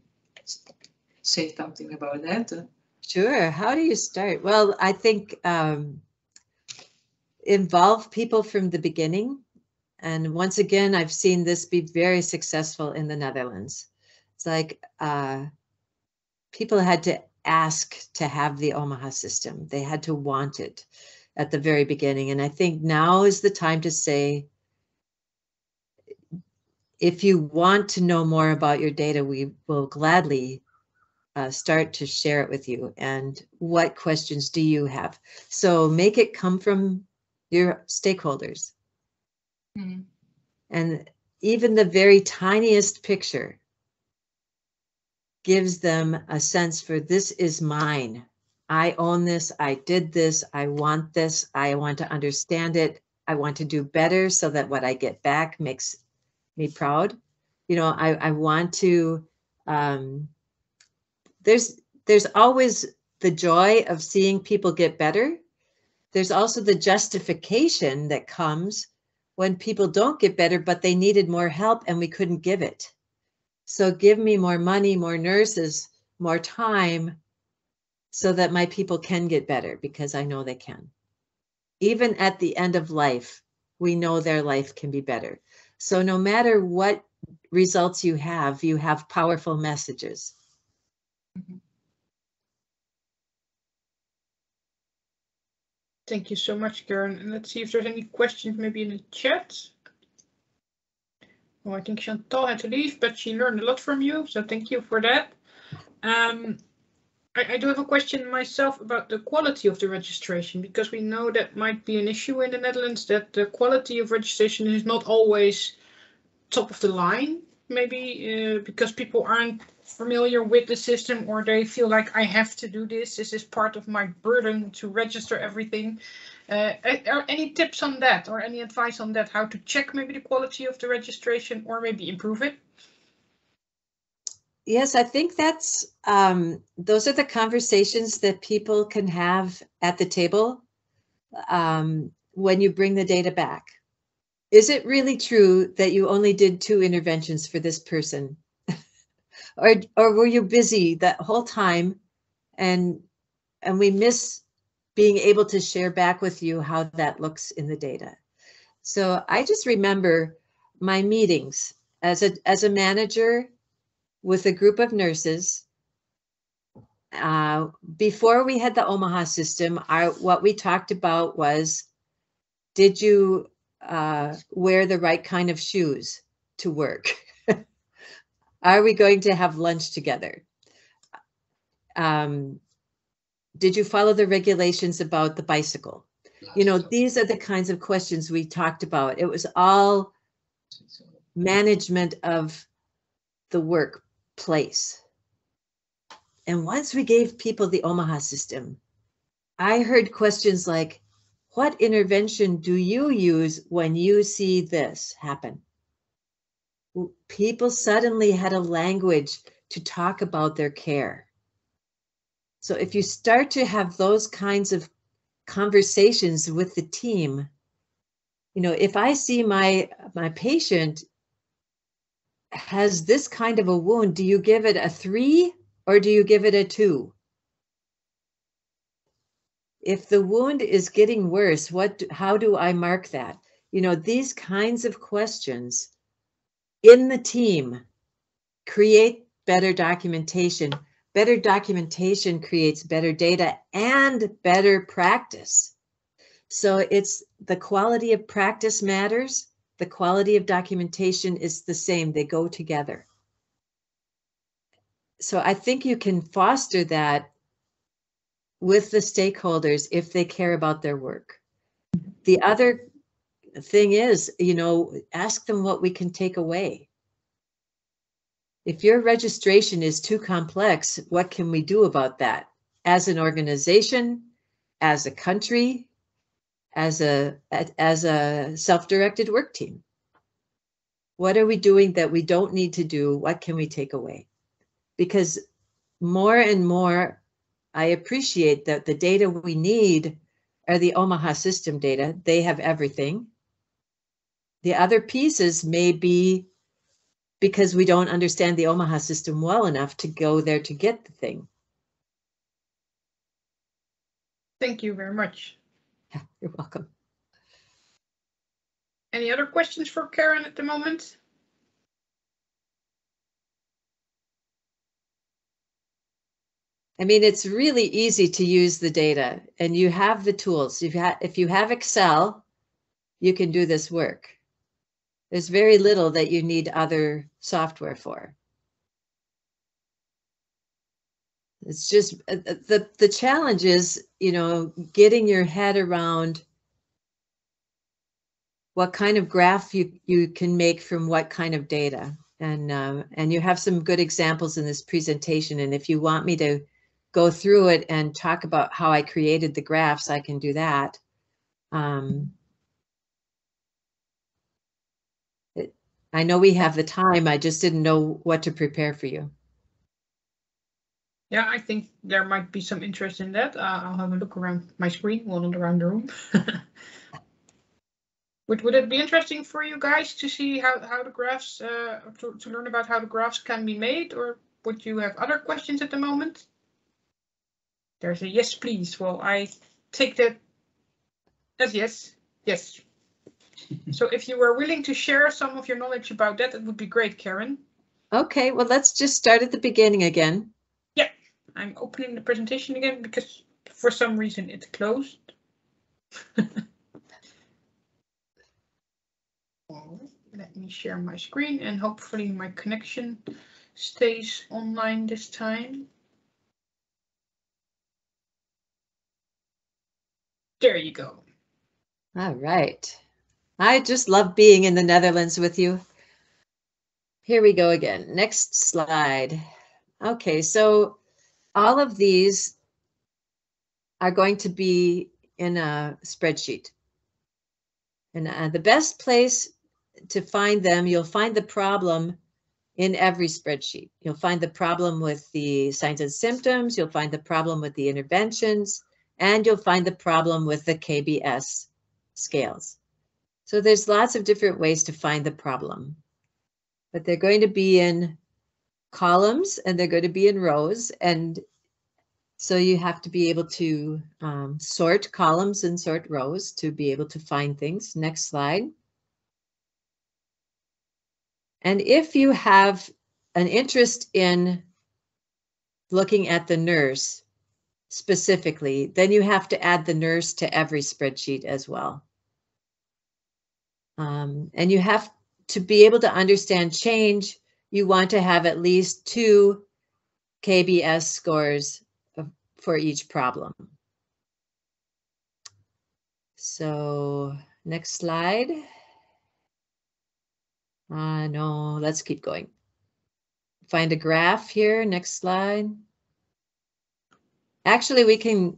say something about that. Sure. How do you start? Well, I think involve people from the beginning. And once again, I've seen this be very successful in the Netherlands. It's like people had to ask to have the Omaha system. They had to want it at the very beginning. And I think now is the time to say, if you want to know more about your data, we will gladly start to share it with you. And what questions do you have? So make it come from your stakeholders. Mm-hmm. And even the very tiniest picture gives them a sense for, this is mine. I own this. I did this. I want this. I want to understand it. I want to do better so that what I get back makes me proud. You know, I want to, there's always the joy of seeing people get better. There's also the justification that comes when people don't get better, but they needed more help and we couldn't give it. So give me more money, more nurses, more time, so that my people can get better, because I know they can. Even at the end of life, we know their life can be better. So no matter what results you have powerful messages. Mm-hmm. Thank you so much, Karen. And let's see if there's any questions maybe in the chat. Oh, I think Chantal had to leave, but she learned a lot from you, so thank you for that. I do have a question myself about the quality of the registration, because we know that might be an issue in the Netherlands, that the quality of registration is not always top of the line, maybe because people aren't familiar with the system, or they feel like, I have to do this. This is part of my burden to register everything. Are any tips on that, or any advice on that? How to check maybe the quality of the registration, or maybe improve it? Yes, I think that's, those are the conversations that people can have at the table when you bring the data back. Is it really true that you only did 2 interventions for this person? or were you busy that whole time and we miss being able to share back with you how that looks in the data? So I just remember my meetings as a manager with a group of nurses. Before we had the Omaha system, what we talked about was, did you wear the right kind of shoes to work? Are we going to have lunch together? Did you follow the regulations about the bicycle? You know, these are the kinds of questions we talked about. It was all management of the workplace. And once we gave people the Omaha system, I heard questions like, what intervention do you use when you see this happen? People suddenly had a language to talk about their care. So if you start to have those kinds of conversations with the team, you know, if I see my patient has this kind of a wound, do you give it a 3 or do you give it a 2? If the wound is getting worse, how do I mark that? You know, these kinds of questions in the team create better documentation. Better documentation creates better data and better practice. So it's the quality of practice matters. The quality of documentation is the same. They go together. So I think you can foster that with the stakeholders if they care about their work. the other thing is, you know, ask them what we can take away. If your registration is too complex, what can we do about that? As an organization, as a country, as a self-directed work team? What are we doing that we don't need to do? What can we take away? Because more and more, I appreciate that the data we need are the Omaha system data. They have everything. The other pieces may be because we don't understand the Omaha system well enough to go there to get the thing. Thank you very much. Yeah, you're welcome. Any other questions for Karen at the moment? I mean, it's really easy to use the data, and you have the tools. If you have Excel, you can do this work. There's very little that you need other software for. It's just the challenge is, you know, getting your head around what kind of graph you can make from what kind of data. And you have some good examples in this presentation. And if you want me to go through it and talk about how I created the graphs, I can do that. I know we have the time. I just didn't know what to prepare for you. Yeah, I think there might be some interest in that. I'll have a look around my screen, wander around the room. Would it be interesting for you guys to see how the graphs, to learn about how the graphs can be made, or would you have other questions at the moment? There's a yes, please. Well, I take that as yes. Yes. So if you were willing to share some of your knowledge about that, it would be great, Karen. Okay, well, let's just start at the beginning again. Yeah, I'm opening the presentation again because for some reason it closed. Let me share my screen and hopefully my connection stays online this time. There you go. All right. I just love being in the Netherlands with you. Here we go again. Next slide. Okay, so all of these are going to be in a spreadsheet. And the best place to find them, you'll find the problem in every spreadsheet. You'll find the problem with the signs and symptoms, you'll find the problem with the interventions, and you'll find the problem with the KBS scales. So there's lots of different ways to find the problem, but they're going to be in columns and they're going to be in rows. And so you have to be able to sort columns and sort rows to be able to find things. Next slide. And if you have an interest in looking at the nurse specifically, then you have to add the nurse to every spreadsheet as well. And you have to be able to understand change. You want to have at least 2 KBS scores for each problem. So next slide. No, let's keep going. Find a graph here. Next slide. Actually, we can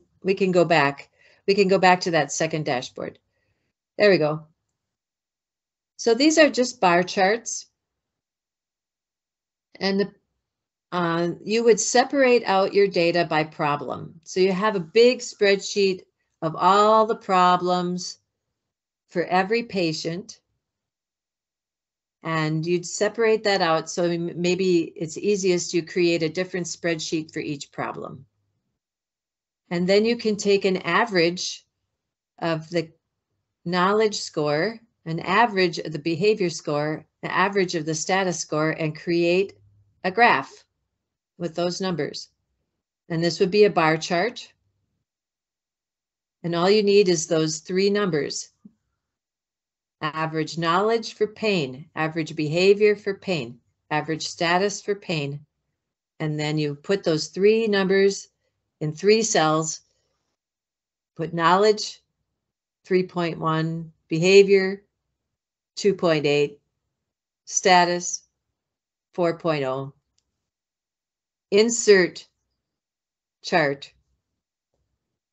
go back. We can go back to that second dashboard. There we go. So these are just bar charts. And you would separate out your data by problem. So you have a big spreadsheet of all the problems for every patient. And you'd separate that out. So maybe it's easiest you create a different spreadsheet for each problem. And then you can take an average of the knowledge score, an average of the behavior score, an average of the status score, and create a graph with those numbers. And this would be a bar chart. And all you need is those 3 numbers. Average knowledge for pain, average behavior for pain, average status for pain. And then you put those 3 numbers in 3 cells, put knowledge 3.1, behavior, 2.8, status, 4.0. Insert chart.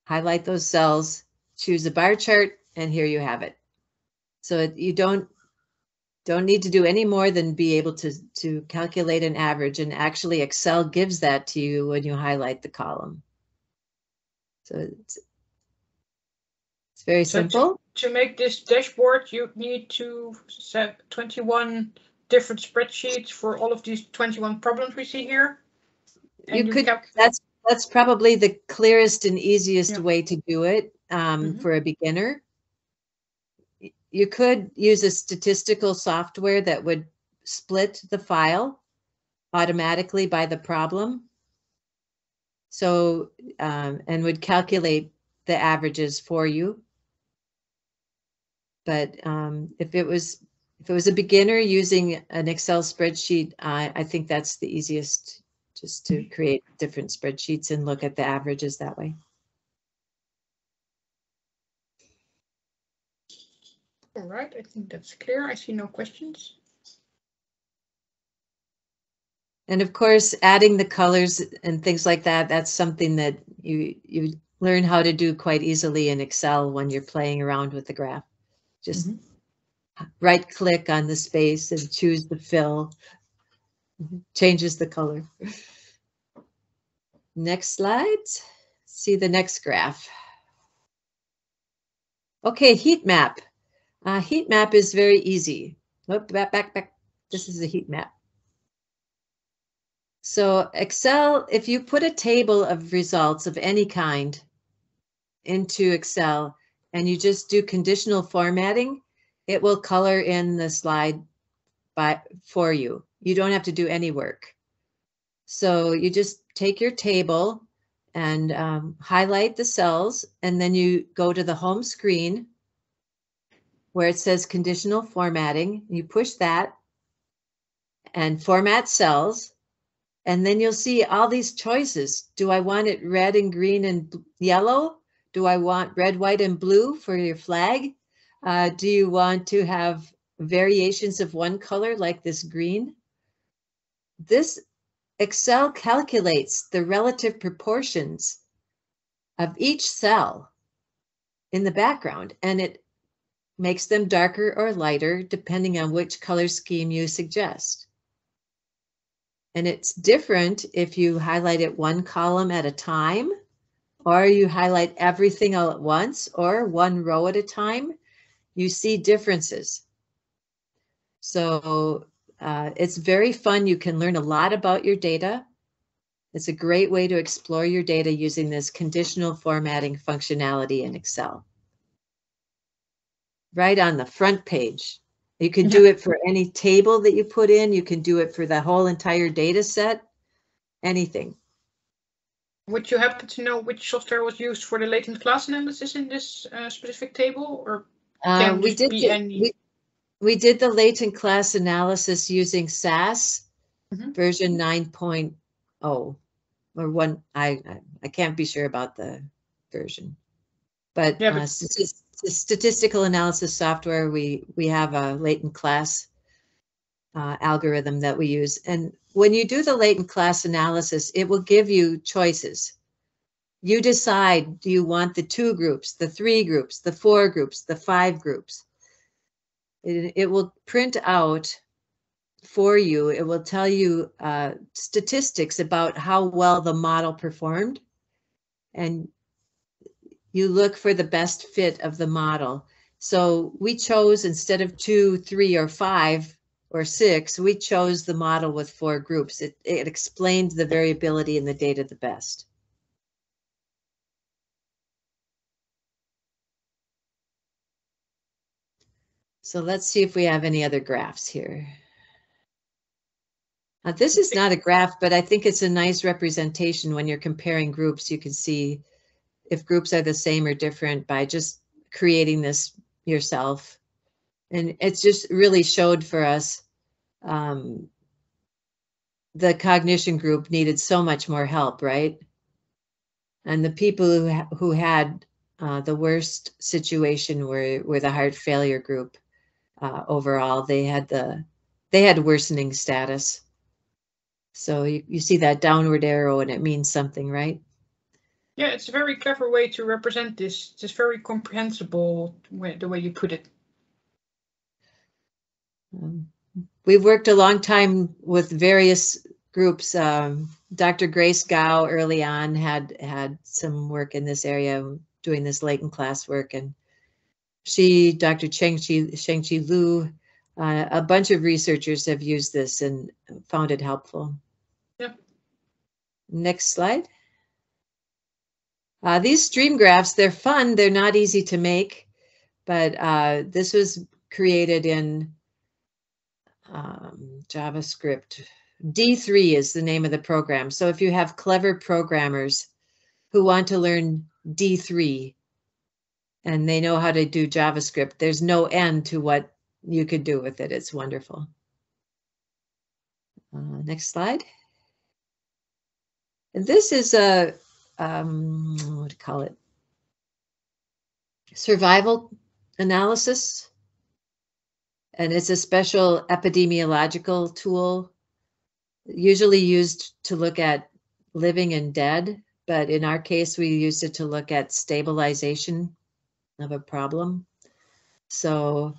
Highlight those cells, choose a bar chart, and here you have it. So you don't need to do any more than be able to calculate an average, and actually Excel gives that to you when you highlight the column. So it's very simple. To make this dashboard, you need to set 21 different spreadsheets for all of these 21 problems we see here. And you could, that's probably the clearest and easiest way to do it for a beginner. You could use a statistical software that would split the file automatically by the problem. So, and would calculate the averages for you. But if it was a beginner using an Excel spreadsheet, I think that's the easiest, just to create different spreadsheets and look at the averages that way. All right, I think that's clear. I see no questions. And of course, adding the colors and things like that, that's something that you learn how to do quite easily in Excel when you're playing around with the graph. Just right click on the space and choose the fill. Changes the color. Next slide. See the next graph. Okay, heat map. Heat map is very easy. Oh, back. This is a heat map. So Excel, if you put a table of results of any kind into Excel and you just do conditional formatting, it will color in the slide for you. You don't have to do any work. So you just take your table and highlight the cells, and then you go to the home screen where it says conditional formatting. You push that and format cells, and then you'll see all these choices. Do I want it red and green and yellow? Do I want red, white, and blue for your flag? Do you want to have variations of one color like this green? This Excel calculates the relative proportions of each cell in the background, and it makes them darker or lighter depending on which color scheme you suggest. And it's different if you highlight it one column at a time, or you highlight everything all at once, or one row at a time. You see differences. So it's very fun. You can learn a lot about your data. It's a great way to explore your data using this conditional formatting functionality in Excel. Right on the front page. You can do it for any table that you put in. You can do it for the whole entire data set, anything. Would you happen to know which software was used for the latent class analysis in this specific table, or can we did be any? We did the latent class analysis using SAS version 9.0 or 1. I can't be sure about the version, but statistical analysis software, we have a latent class algorithm that we use. And when you do the latent class analysis, it will give you choices. You decide, do you want the 2 groups, the 3 groups, the 4 groups, the 5 groups? It will print out for you. It will tell you statistics about how well the model performed. And you look for the best fit of the model. So we chose, instead of 2, 3, or 5, or 6, we chose the model with 4 groups. It explained the variability in the data the best. So let's see if we have any other graphs here. This is not a graph, but I think it's a nice representation. When you're comparing groups, you can see if groups are the same or different by just creating this yourself. And it's just really showed for us the cognition group needed so much more help, right? And the people who had the worst situation were the heart failure group. Overall, they had worsening status. So you see that downward arrow, and it means something, right? Yeah, it's a very clever way to represent this. It's very comprehensible the way you put it. We've worked a long time with various groups. Dr. Grace Gao early on had some work in this area, doing this latent class work, and Dr. Shengqi Lu, a bunch of researchers have used this and found it helpful. Yeah. Next slide. These stream graphs, they're fun. They're not easy to make, but this was created in JavaScript. D3 is the name of the program. So if you have clever programmers who want to learn D3 and they know how to do JavaScript, there's no end to what you could do with it. It's wonderful. Next slide. And this is a, what do you call it? Survival analysis. And it's a special epidemiological tool, usually used to look at living and dead. But in our case, we used it to look at stabilization of a problem. So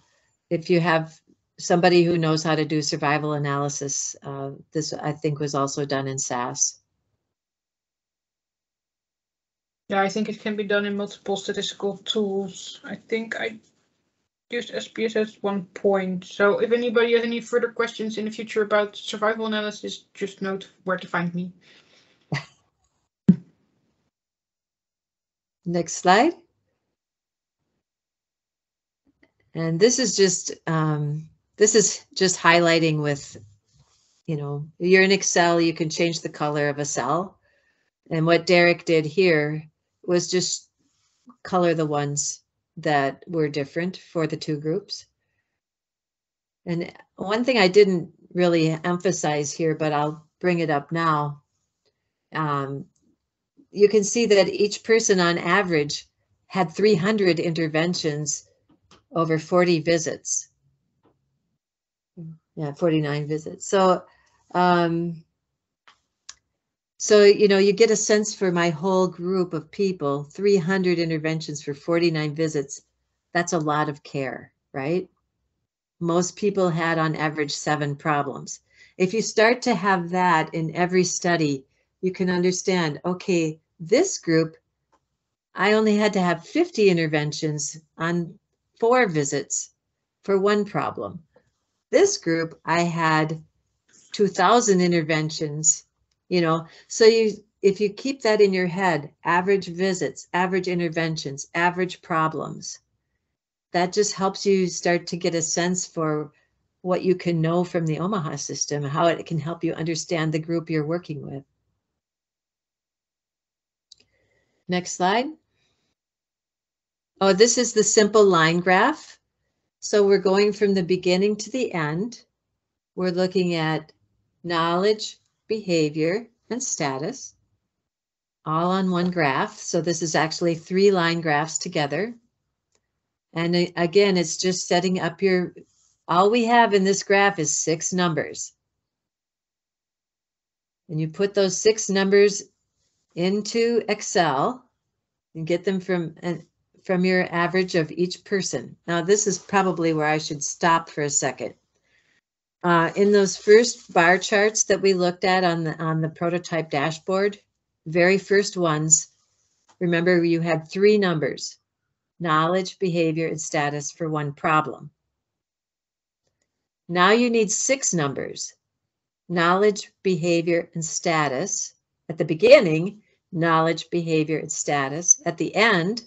if you have somebody who knows how to do survival analysis, this I think was also done in SAS. Yeah, I think it can be done in multiple statistical tools. I think I used SPSS at one point. So if anybody has any further questions in the future about survival analysis, just note where to find me. Next slide. And this is just highlighting with, you know, you're in Excel, you can change the color of a cell. And what Derek did here was just color the ones that were different for the two groups. And one thing I didn't really emphasize here, but I'll bring it up now. You can see that each person on average had 300 interventions over 40 visits. Yeah, 49 visits. So, you know, you get a sense for my whole group of people, 300 interventions for 49 visits. That's a lot of care, right? Most people had on average 7 problems. If you start to have that in every study, you can understand, okay, this group, I only had to have 50 interventions on 4 visits for 1 problem. This group, I had 2,000 interventions, you know. So if you keep that in your head, average visits, average interventions, average problems, that just helps you start to get a sense for what you can know from the Omaha system, how it can help you understand the group you're working with. Next slide. Oh, this is the simple line graph. So we're going from the beginning to the end. We're looking at knowledge, behavior, and status, all on one graph. So this is actually 3 line graphs together. And again, it's just setting up all we have in this graph is 6 numbers. And you put those 6 numbers into Excel and get them from your average of each person. Now, this is probably where I should stop for a second. In those first bar charts that we looked at on the prototype dashboard, very first ones, remember you had 3 numbers, knowledge, behavior, and status for 1 problem. Now you need 6 numbers, knowledge, behavior, and status. At the beginning, knowledge, behavior, and status. At the end,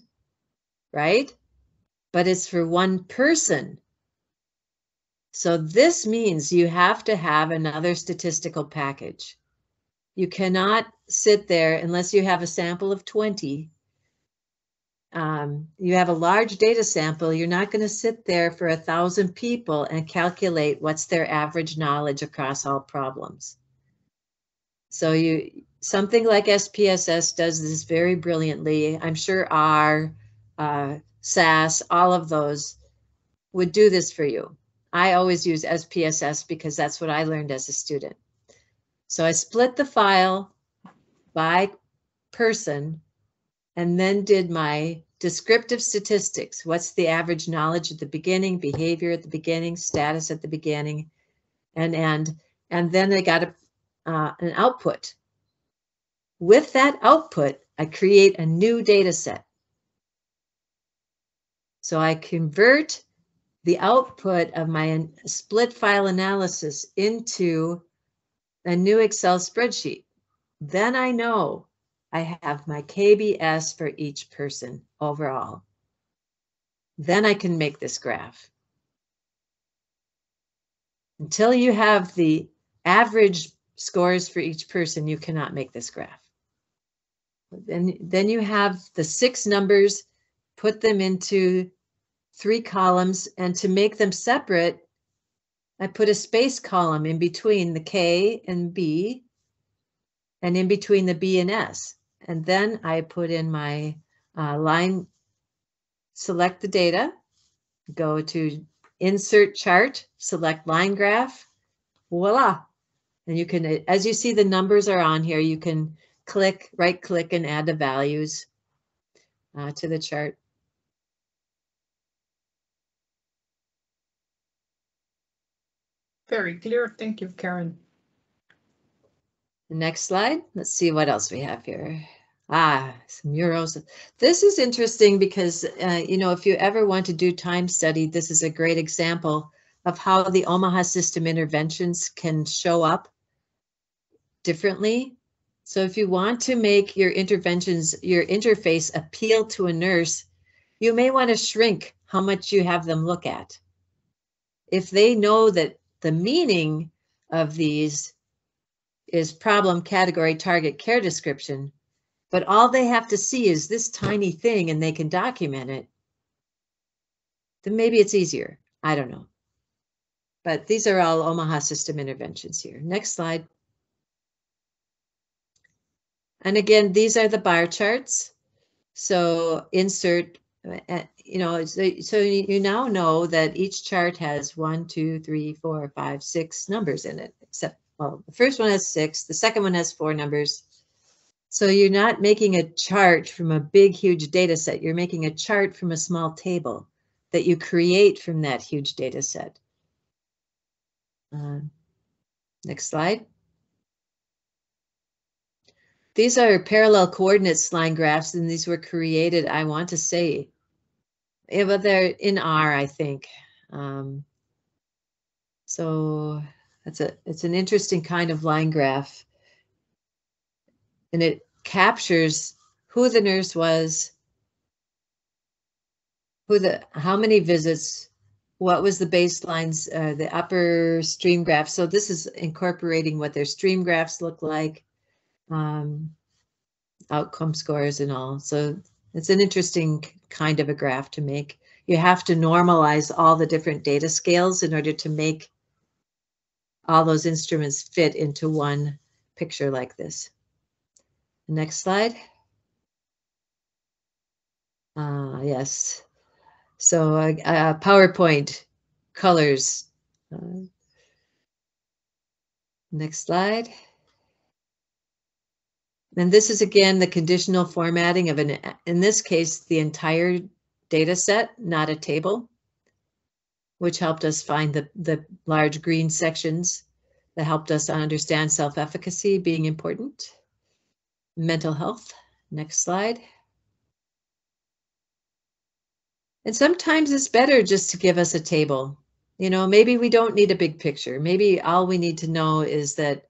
right? But it's for 1 person. So this means you have to have another statistical package. You cannot sit there unless you have a sample of 20. You have a large data sample. You're not going to sit there for 1,000 people and calculate what's their average knowledge across all problems. So something like SPSS does this very brilliantly. I'm sure R, SAS, all of those would do this for you. I always use SPSS because that's what I learned as a student. So I split the file by person and then did my descriptive statistics. What's the average knowledge at the beginning, behavior at the beginning, status at the beginning, and then I got an output. With that output, I create a new data set. So I convert the output of my split file analysis into a new Excel spreadsheet. Then I know I have my KBS for each person overall. Then I can make this graph. Until you have the average scores for each person, you cannot make this graph. Then you have the 6 numbers, put them into 3 columns, and to make them separate, I put a space column in between the K and B, and in between the B and S. And then I put in my line, select the data, go to Insert Chart, select Line Graph, voila. And you can, as you see the numbers are on here, you can click, right click, and add the values to the chart. Very clear. Thank you, Karen. The next slide. Let's see what else we have here. Some euros. This is interesting because, you know, if you ever want to do time study, this is a great example of how the Omaha system interventions can show up differently. So if you want to make your interventions, your interface appeal to a nurse, you may want to shrink how much you have them look at. If they know that the meaning of these is problem, category, target, care description, but all they have to see is this tiny thing and they can document it, then maybe it's easier. I don't know. But these are all Omaha system interventions here. Next slide. And again, these are the bar charts. So insert, you know, so you now know that each chart has 1, 2, 3, 4, 5, 6 numbers in it, except, well, the first one has 6, the second one has 4 numbers. So you're not making a chart from a big, huge data set. You're making a chart from a small table that you create from that huge data set. Next slide. These are parallel coordinates line graphs, and these were created, I want to say, but they're in R, I think. So it's an interesting kind of line graph. And it captures who the nurse was, how many visits, what was the baselines, the upper stream graph. So this is incorporating what their stream graphs look like, outcome scores and all. So it's an interesting kind of a graph to make. You have to normalize all the different data scales in order to make all those instruments fit into one picture like this. Next slide. Yes. So PowerPoint colors. Next slide. And this is again the conditional formatting of in this case, the data set, not a table, which helped us find the large green sections that helped us understand self-efficacy being important. Mental health. Next slide. And sometimes it's better just to give us a table. You know, maybe we don't need a big picture. Maybe all we need to know is that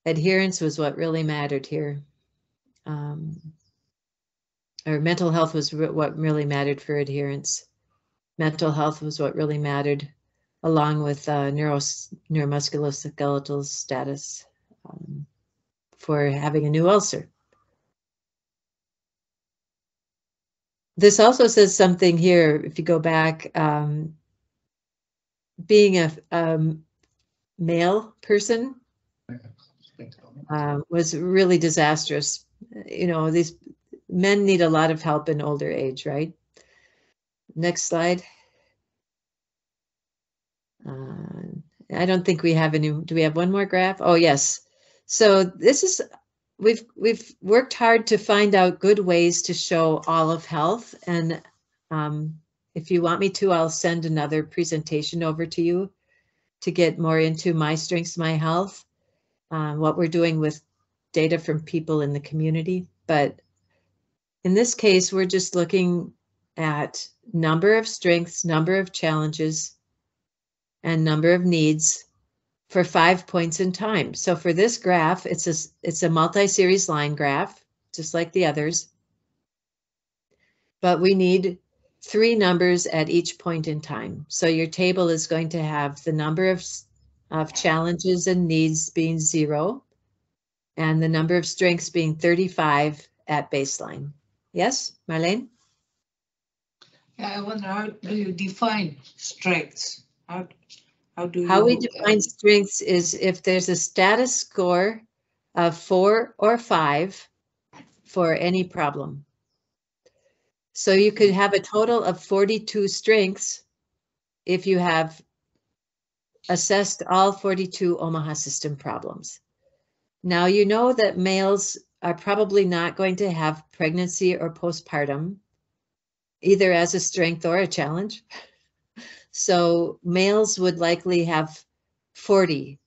adherence was what really mattered here. Or mental health was what really mattered for adherence. Mental health was what really mattered, along with neuromusculoskeletal status for having a new ulcer. This also says something here, if you go back, being a male person was really disastrous. You know, men need a lot of help in older age, right? Next slide. I don't think we have any. Do we have one more graph? Oh, yes. So this is, we've worked hard to find out good ways to show all of health. And if you want me to, I'll send another presentation over to you to get more into my strengths, my health, what we're doing with data from people in the community. But in this case, we're just looking at number of strengths, number of challenges, and number of needs for 5 points in time. So for this graph, it's a multi-series line graph, just like the others. But we need 3 numbers at each point in time. So your table is going to have the number of challenges and needs being 0, and the number of strengths being 35 at baseline. Yes, Marlene? Yeah, I wonder, how do you define strengths? How we define strengths is if there's a status score of 4 or 5 for any problem. So you could have a total of 42 strengths if you have assessed all 42 Omaha system problems. Now, you know that males are probably not going to have pregnancy or postpartum, either as a strength or a challenge. So males would likely have 40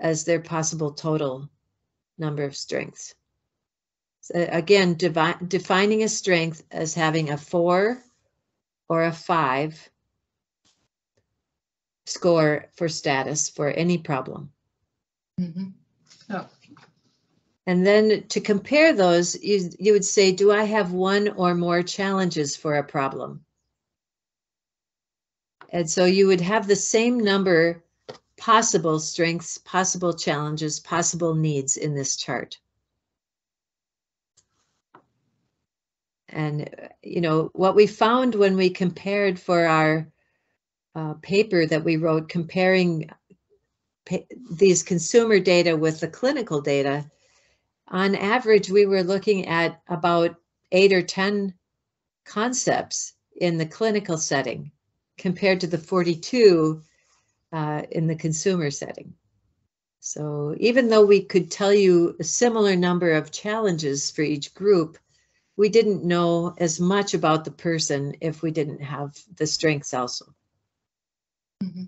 as their possible total number of strengths. So again, defining a strength as having a 4 or a 5 score for status for any problem. Mm-hmm. Oh. And then to compare those, you would say, do I have 1 or more challenges for a problem? And so you would have the same number possible strengths, possible challenges, possible needs in this chart. And, you know, what we found when we compared for our paper that we wrote, comparing these consumer data with the clinical data, on average, we were looking at about 8 or 10 concepts in the clinical setting, compared to the 42 in the consumer setting. So even though we could tell you a similar number of challenges for each group, we didn't know as much about the person if we didn't have the strengths also. Mm-hmm.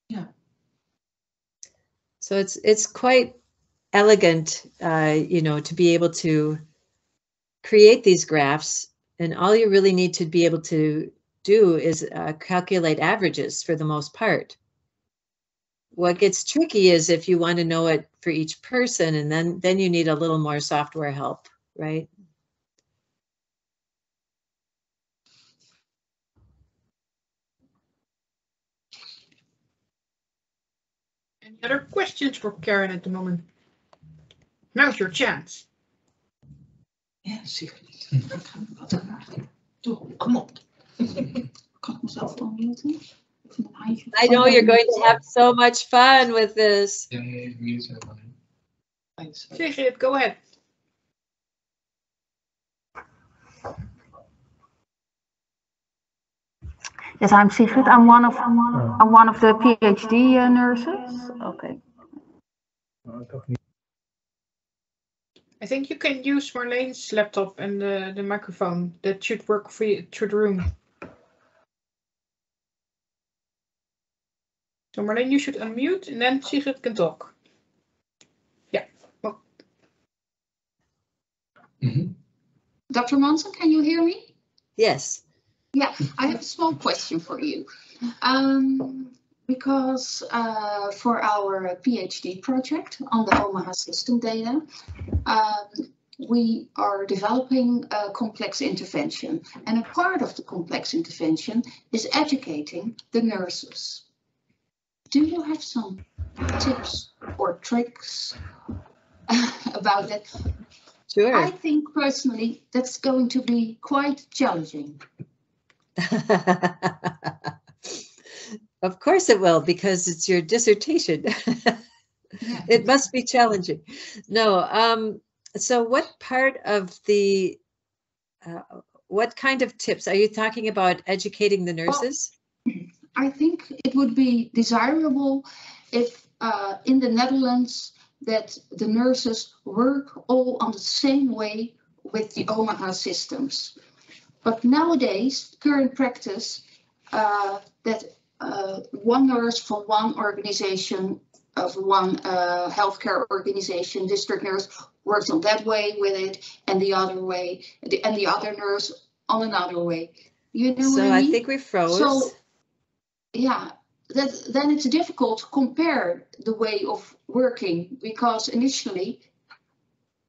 Yeah. So it's quite elegant, you know, to be able to create these graphs, and all you really need to be able to do is calculate averages for the most part. What gets tricky is if you want to know it for each person, and then you need a little more software help, right? Any other questions for Karen at the moment? Now's your chance. Ja, Sigrid. Kom op. Kan ik mezelf unmuten? I know you're going to have so much fun with this. Sigrid, go ahead. Yes, I'm Sigrid. I'm one of the PhD nurses. Okay. I think you can use Marlene's laptop and the microphone. That should work for you through the room. So Marlene, you should unmute and then Sigrid can talk. Yeah. Well. Mm-hmm. Dr. Monsen, can you hear me? Yes. Yeah, I have a small question for you. Because for our PhD project on the Omaha system data, we are developing a complex intervention. And a part of the complex intervention is educating the nurses. Do you have some tips or tricks about that? Sure. I think personally that's going to be quite challenging. Of course it will, because it's your dissertation. Yeah. It must be challenging. No. So what part of the, what kind of tips? Are you talking about educating the nurses? I think it would be desirable if in the Netherlands that the nurses work all on the same way with the Omaha systems. But nowadays, current practice, that one nurse from one organization, of one healthcare organization, district nurse, works on that way with it, and the other way, and the other nurse on another way. You know So what I mean? I think we froze. So, yeah, then it's difficult to compare the way of working, because initially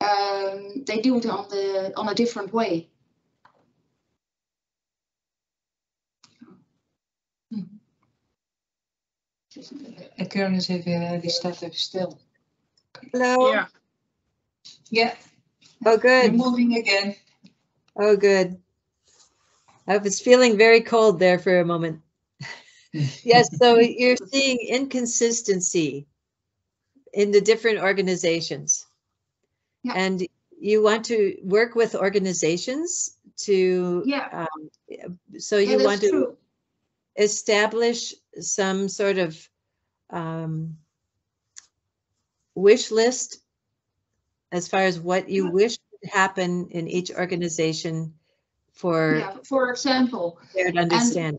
they do it on a different way. Karen is even, die staat even stil. Hello? Yeah. Yeah, Oh, you're good. moving again. Oh, good. I was feeling very cold there for a moment. Yes, so you're seeing inconsistency in the different organizations. Yeah. And you want to work with organizations to, Yeah. So Yeah, you that's want to true. establish some sort of wish list as far as what you wish would happen in each organization For example. shared understanding.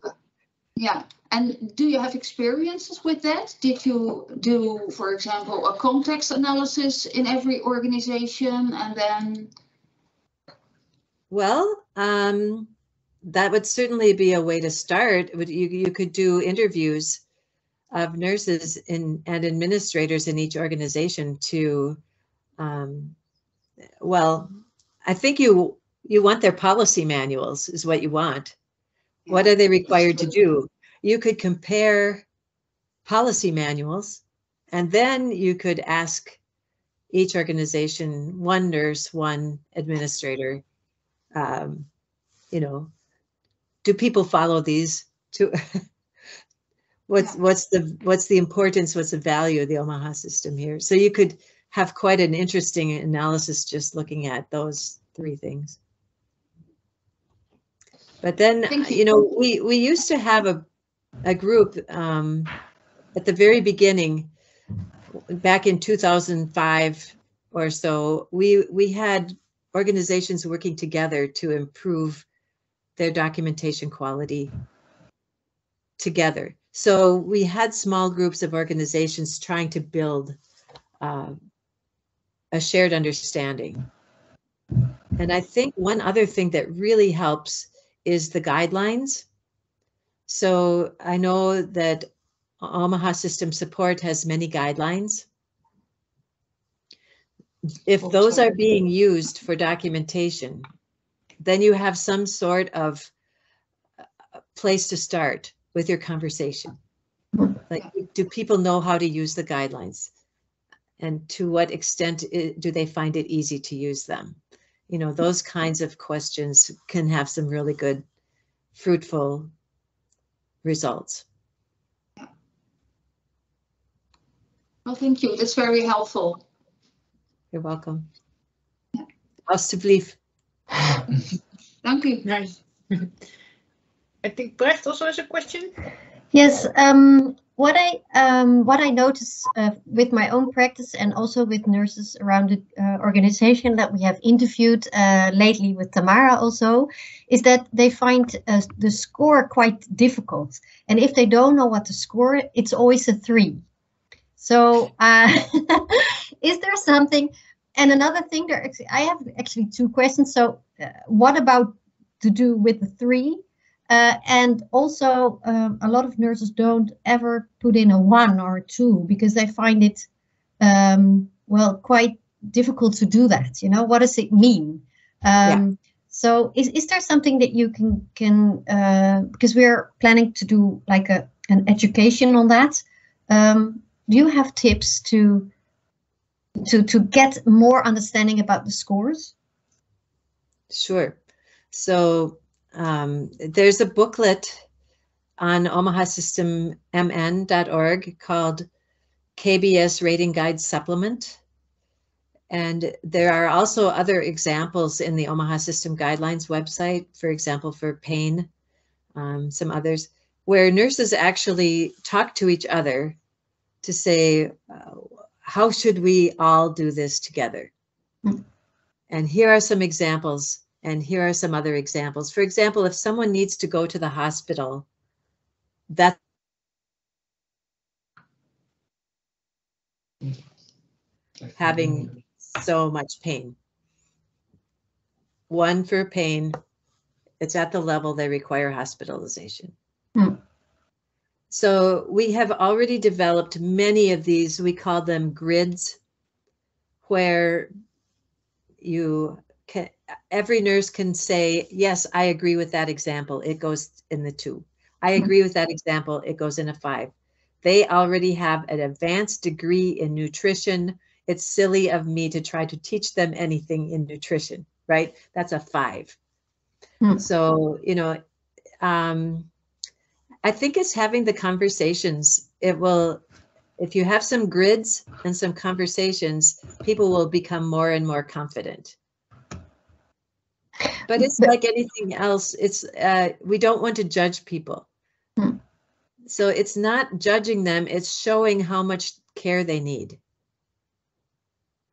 Yeah, and do you have experiences with that? Did you do, for example, a context analysis in every organization, and then? Well, that would certainly be a way to start. You could do interviews of nurses and administrators in each organization to, well, I think you want their policy manuals is what you want. What are they required to do? You could compare policy manuals, and then you could ask each organization, one nurse, one administrator, you know, do people follow these? What's the importance? What's the value of the Omaha system here? So you could have quite an interesting analysis just looking at those three things. But then, you know, we used to have a group at the very beginning, back in 2005 or so. We had organizations working together to improve their documentation quality together. So we had small groups of organizations trying to build a shared understanding. And I think one other thing that really helps is the guidelines. So I know that Omaha System Support has many guidelines. If those are being used for documentation, then you have some sort of place to start with your conversation. Like, do people know how to use the guidelines? And to what extent do they find it easy to use them? You know, those kinds of questions can have some really good, fruitful results. Well, thank you. That's very helpful. You're welcome. Alsjeblieft. Thank you. Nice. I think Brecht also has a question. Yes, what I notice with my own practice and also with nurses around the organization that we have interviewed lately with Tamara also, is that they find the score quite difficult. And if they don't know what to score, it's always a 3. So is there something? And another thing, I have actually 2 questions. So what about to do with the 3? And also, a lot of nurses don't ever put in a 1 or a 2 because they find it, well, quite difficult to do that. You know, what does it mean? So is there something that you can because we're planning to do like an education on that. Do you have tips to get more understanding about the scores? Sure. So there's a booklet on omahasystemmn.org called KBS Rating Guide Supplement. And there are also other examples in the Omaha System Guidelines website, for example, for pain, some others, where nurses actually talk to each other to say, how should we all do this together? And here are some examples, and here are some other examples. For example, if someone needs to go to the hospital, that's having so much pain. One for pain, it's at the level they require hospitalization. So we have already developed many of these, we call them grids, where every nurse can say, yes, I agree with that example. It goes in the 2. I agree with that example. It goes in a 5. They already have an advanced degree in nutrition. It's silly of me to try to teach them anything in nutrition, right? That's a 5. So, you know, I think it's having the conversations. It will, if you have some grids and some conversations, people will become more and more confident. But it's like anything else. It's we don't want to judge people. So it's not judging them. It's showing how much care they need.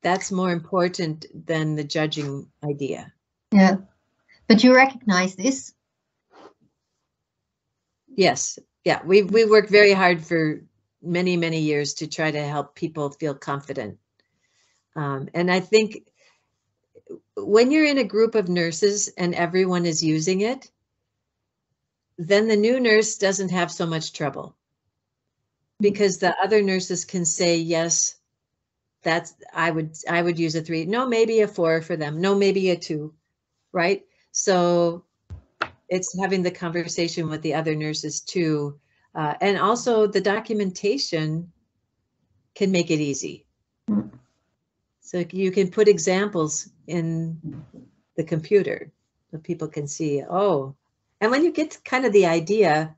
That's more important than the judging idea. Yeah, but you recognize this? Yes. Yeah, we worked very hard for many, many years to try to help people feel confident. And I think when you're in a group of nurses and everyone is using it, then the new nurse doesn't have so much trouble because the other nurses can say, yes, that's, I would use a 3. No, maybe a 4 for them. No, maybe a 2, right? So it's having the conversation with the other nurses too. And also the documentation can make it easy. So you can put examples in the computer so people can see, oh, and when you get kind of the idea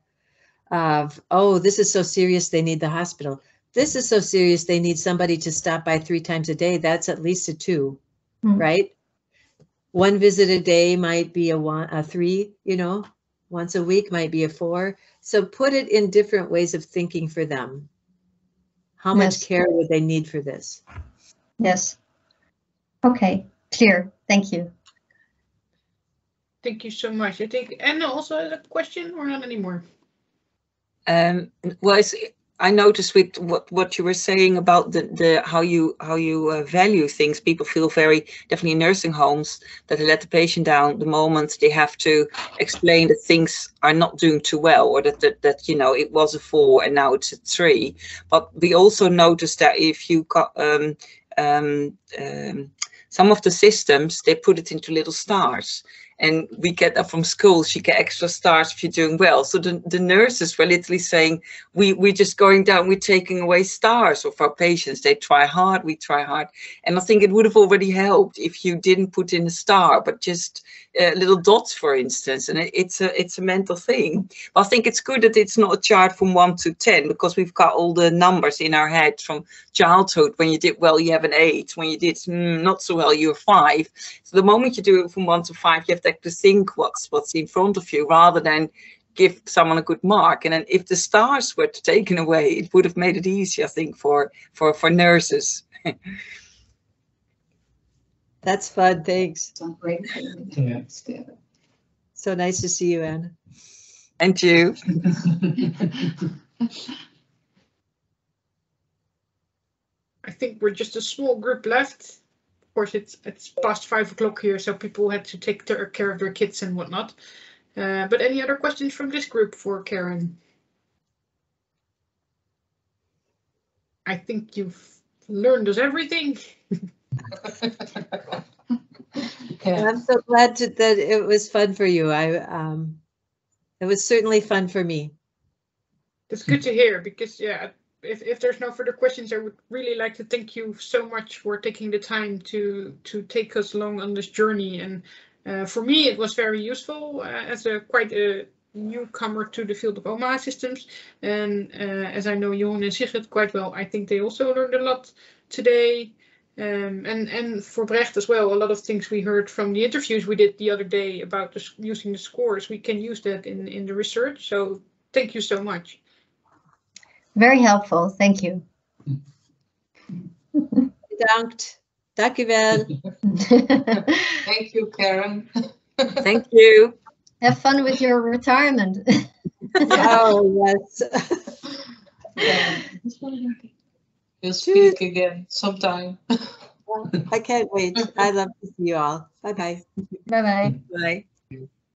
of, oh, this is so serious, they need the hospital. This is so serious, they need somebody to stop by 3 times a day. That's at least a 2, right? 1 visit a day might be a 3, you know, once a week might be a 4. So put it in different ways of thinking for them. How much care would they need for this? Yes. Okay, clear. Thank you. Thank you so much. I think Anna also has a question, or not anymore? Well, I noticed with what you were saying about the how you value things. People feel very, definitely in nursing homes, that they let the patient down the moment they have to explain that things are not doing too well, or that you know, it was a 4 and now it's a 3. But we also noticed that if you got some of the systems, they put it into little stars. And we get that from schools, you get extra stars if you're doing well. So the nurses were literally saying, we're just going down, we're taking away stars of our patients. They try hard, we try hard. And I think it would have already helped if you didn't put in a star, but just little dots, for instance. And it's a mental thing. But I think it's good that it's not a chart from 1 to 10, because we've got all the numbers in our head from childhood. When you did well, you have an 8. When you did not so well, you're 5. So the moment you do it from 1 to 5, you have to think what's in front of you, rather than give someone a good mark. And then if the stars were taken away, it would have made it easier, I think, for nurses. That's fun. Thanks. Yeah. So nice to see you, Anna. And you. I think we're just a small group left. Of course, it's past 5 o'clock here, so people had to take care of their kids and whatnot. But any other questions from this group for Karen? I think you've learned us everything. Yeah. I'm so glad that it was fun for you. It was certainly fun for me. It's good to hear, because yeah, if there's no further questions, I would really like to thank you so much for taking the time to take us along on this journey. And for me, it was very useful as quite a newcomer to the field of Omaha systems. And as I know Johan and Sigrid quite well, I think they also learned a lot today. And for Brecht as well, a lot of things we heard from the interviews we did the other day about using the scores, we can use that in the research. So thank you so much. Very helpful. Thank you. Bedankt. Dank u wel. Thank you, Karen. Thank you. Have fun with your retirement. Oh, yes. We'll speak again sometime. I can't wait. I love to see you all. Bye-bye. Bye-bye. Bye.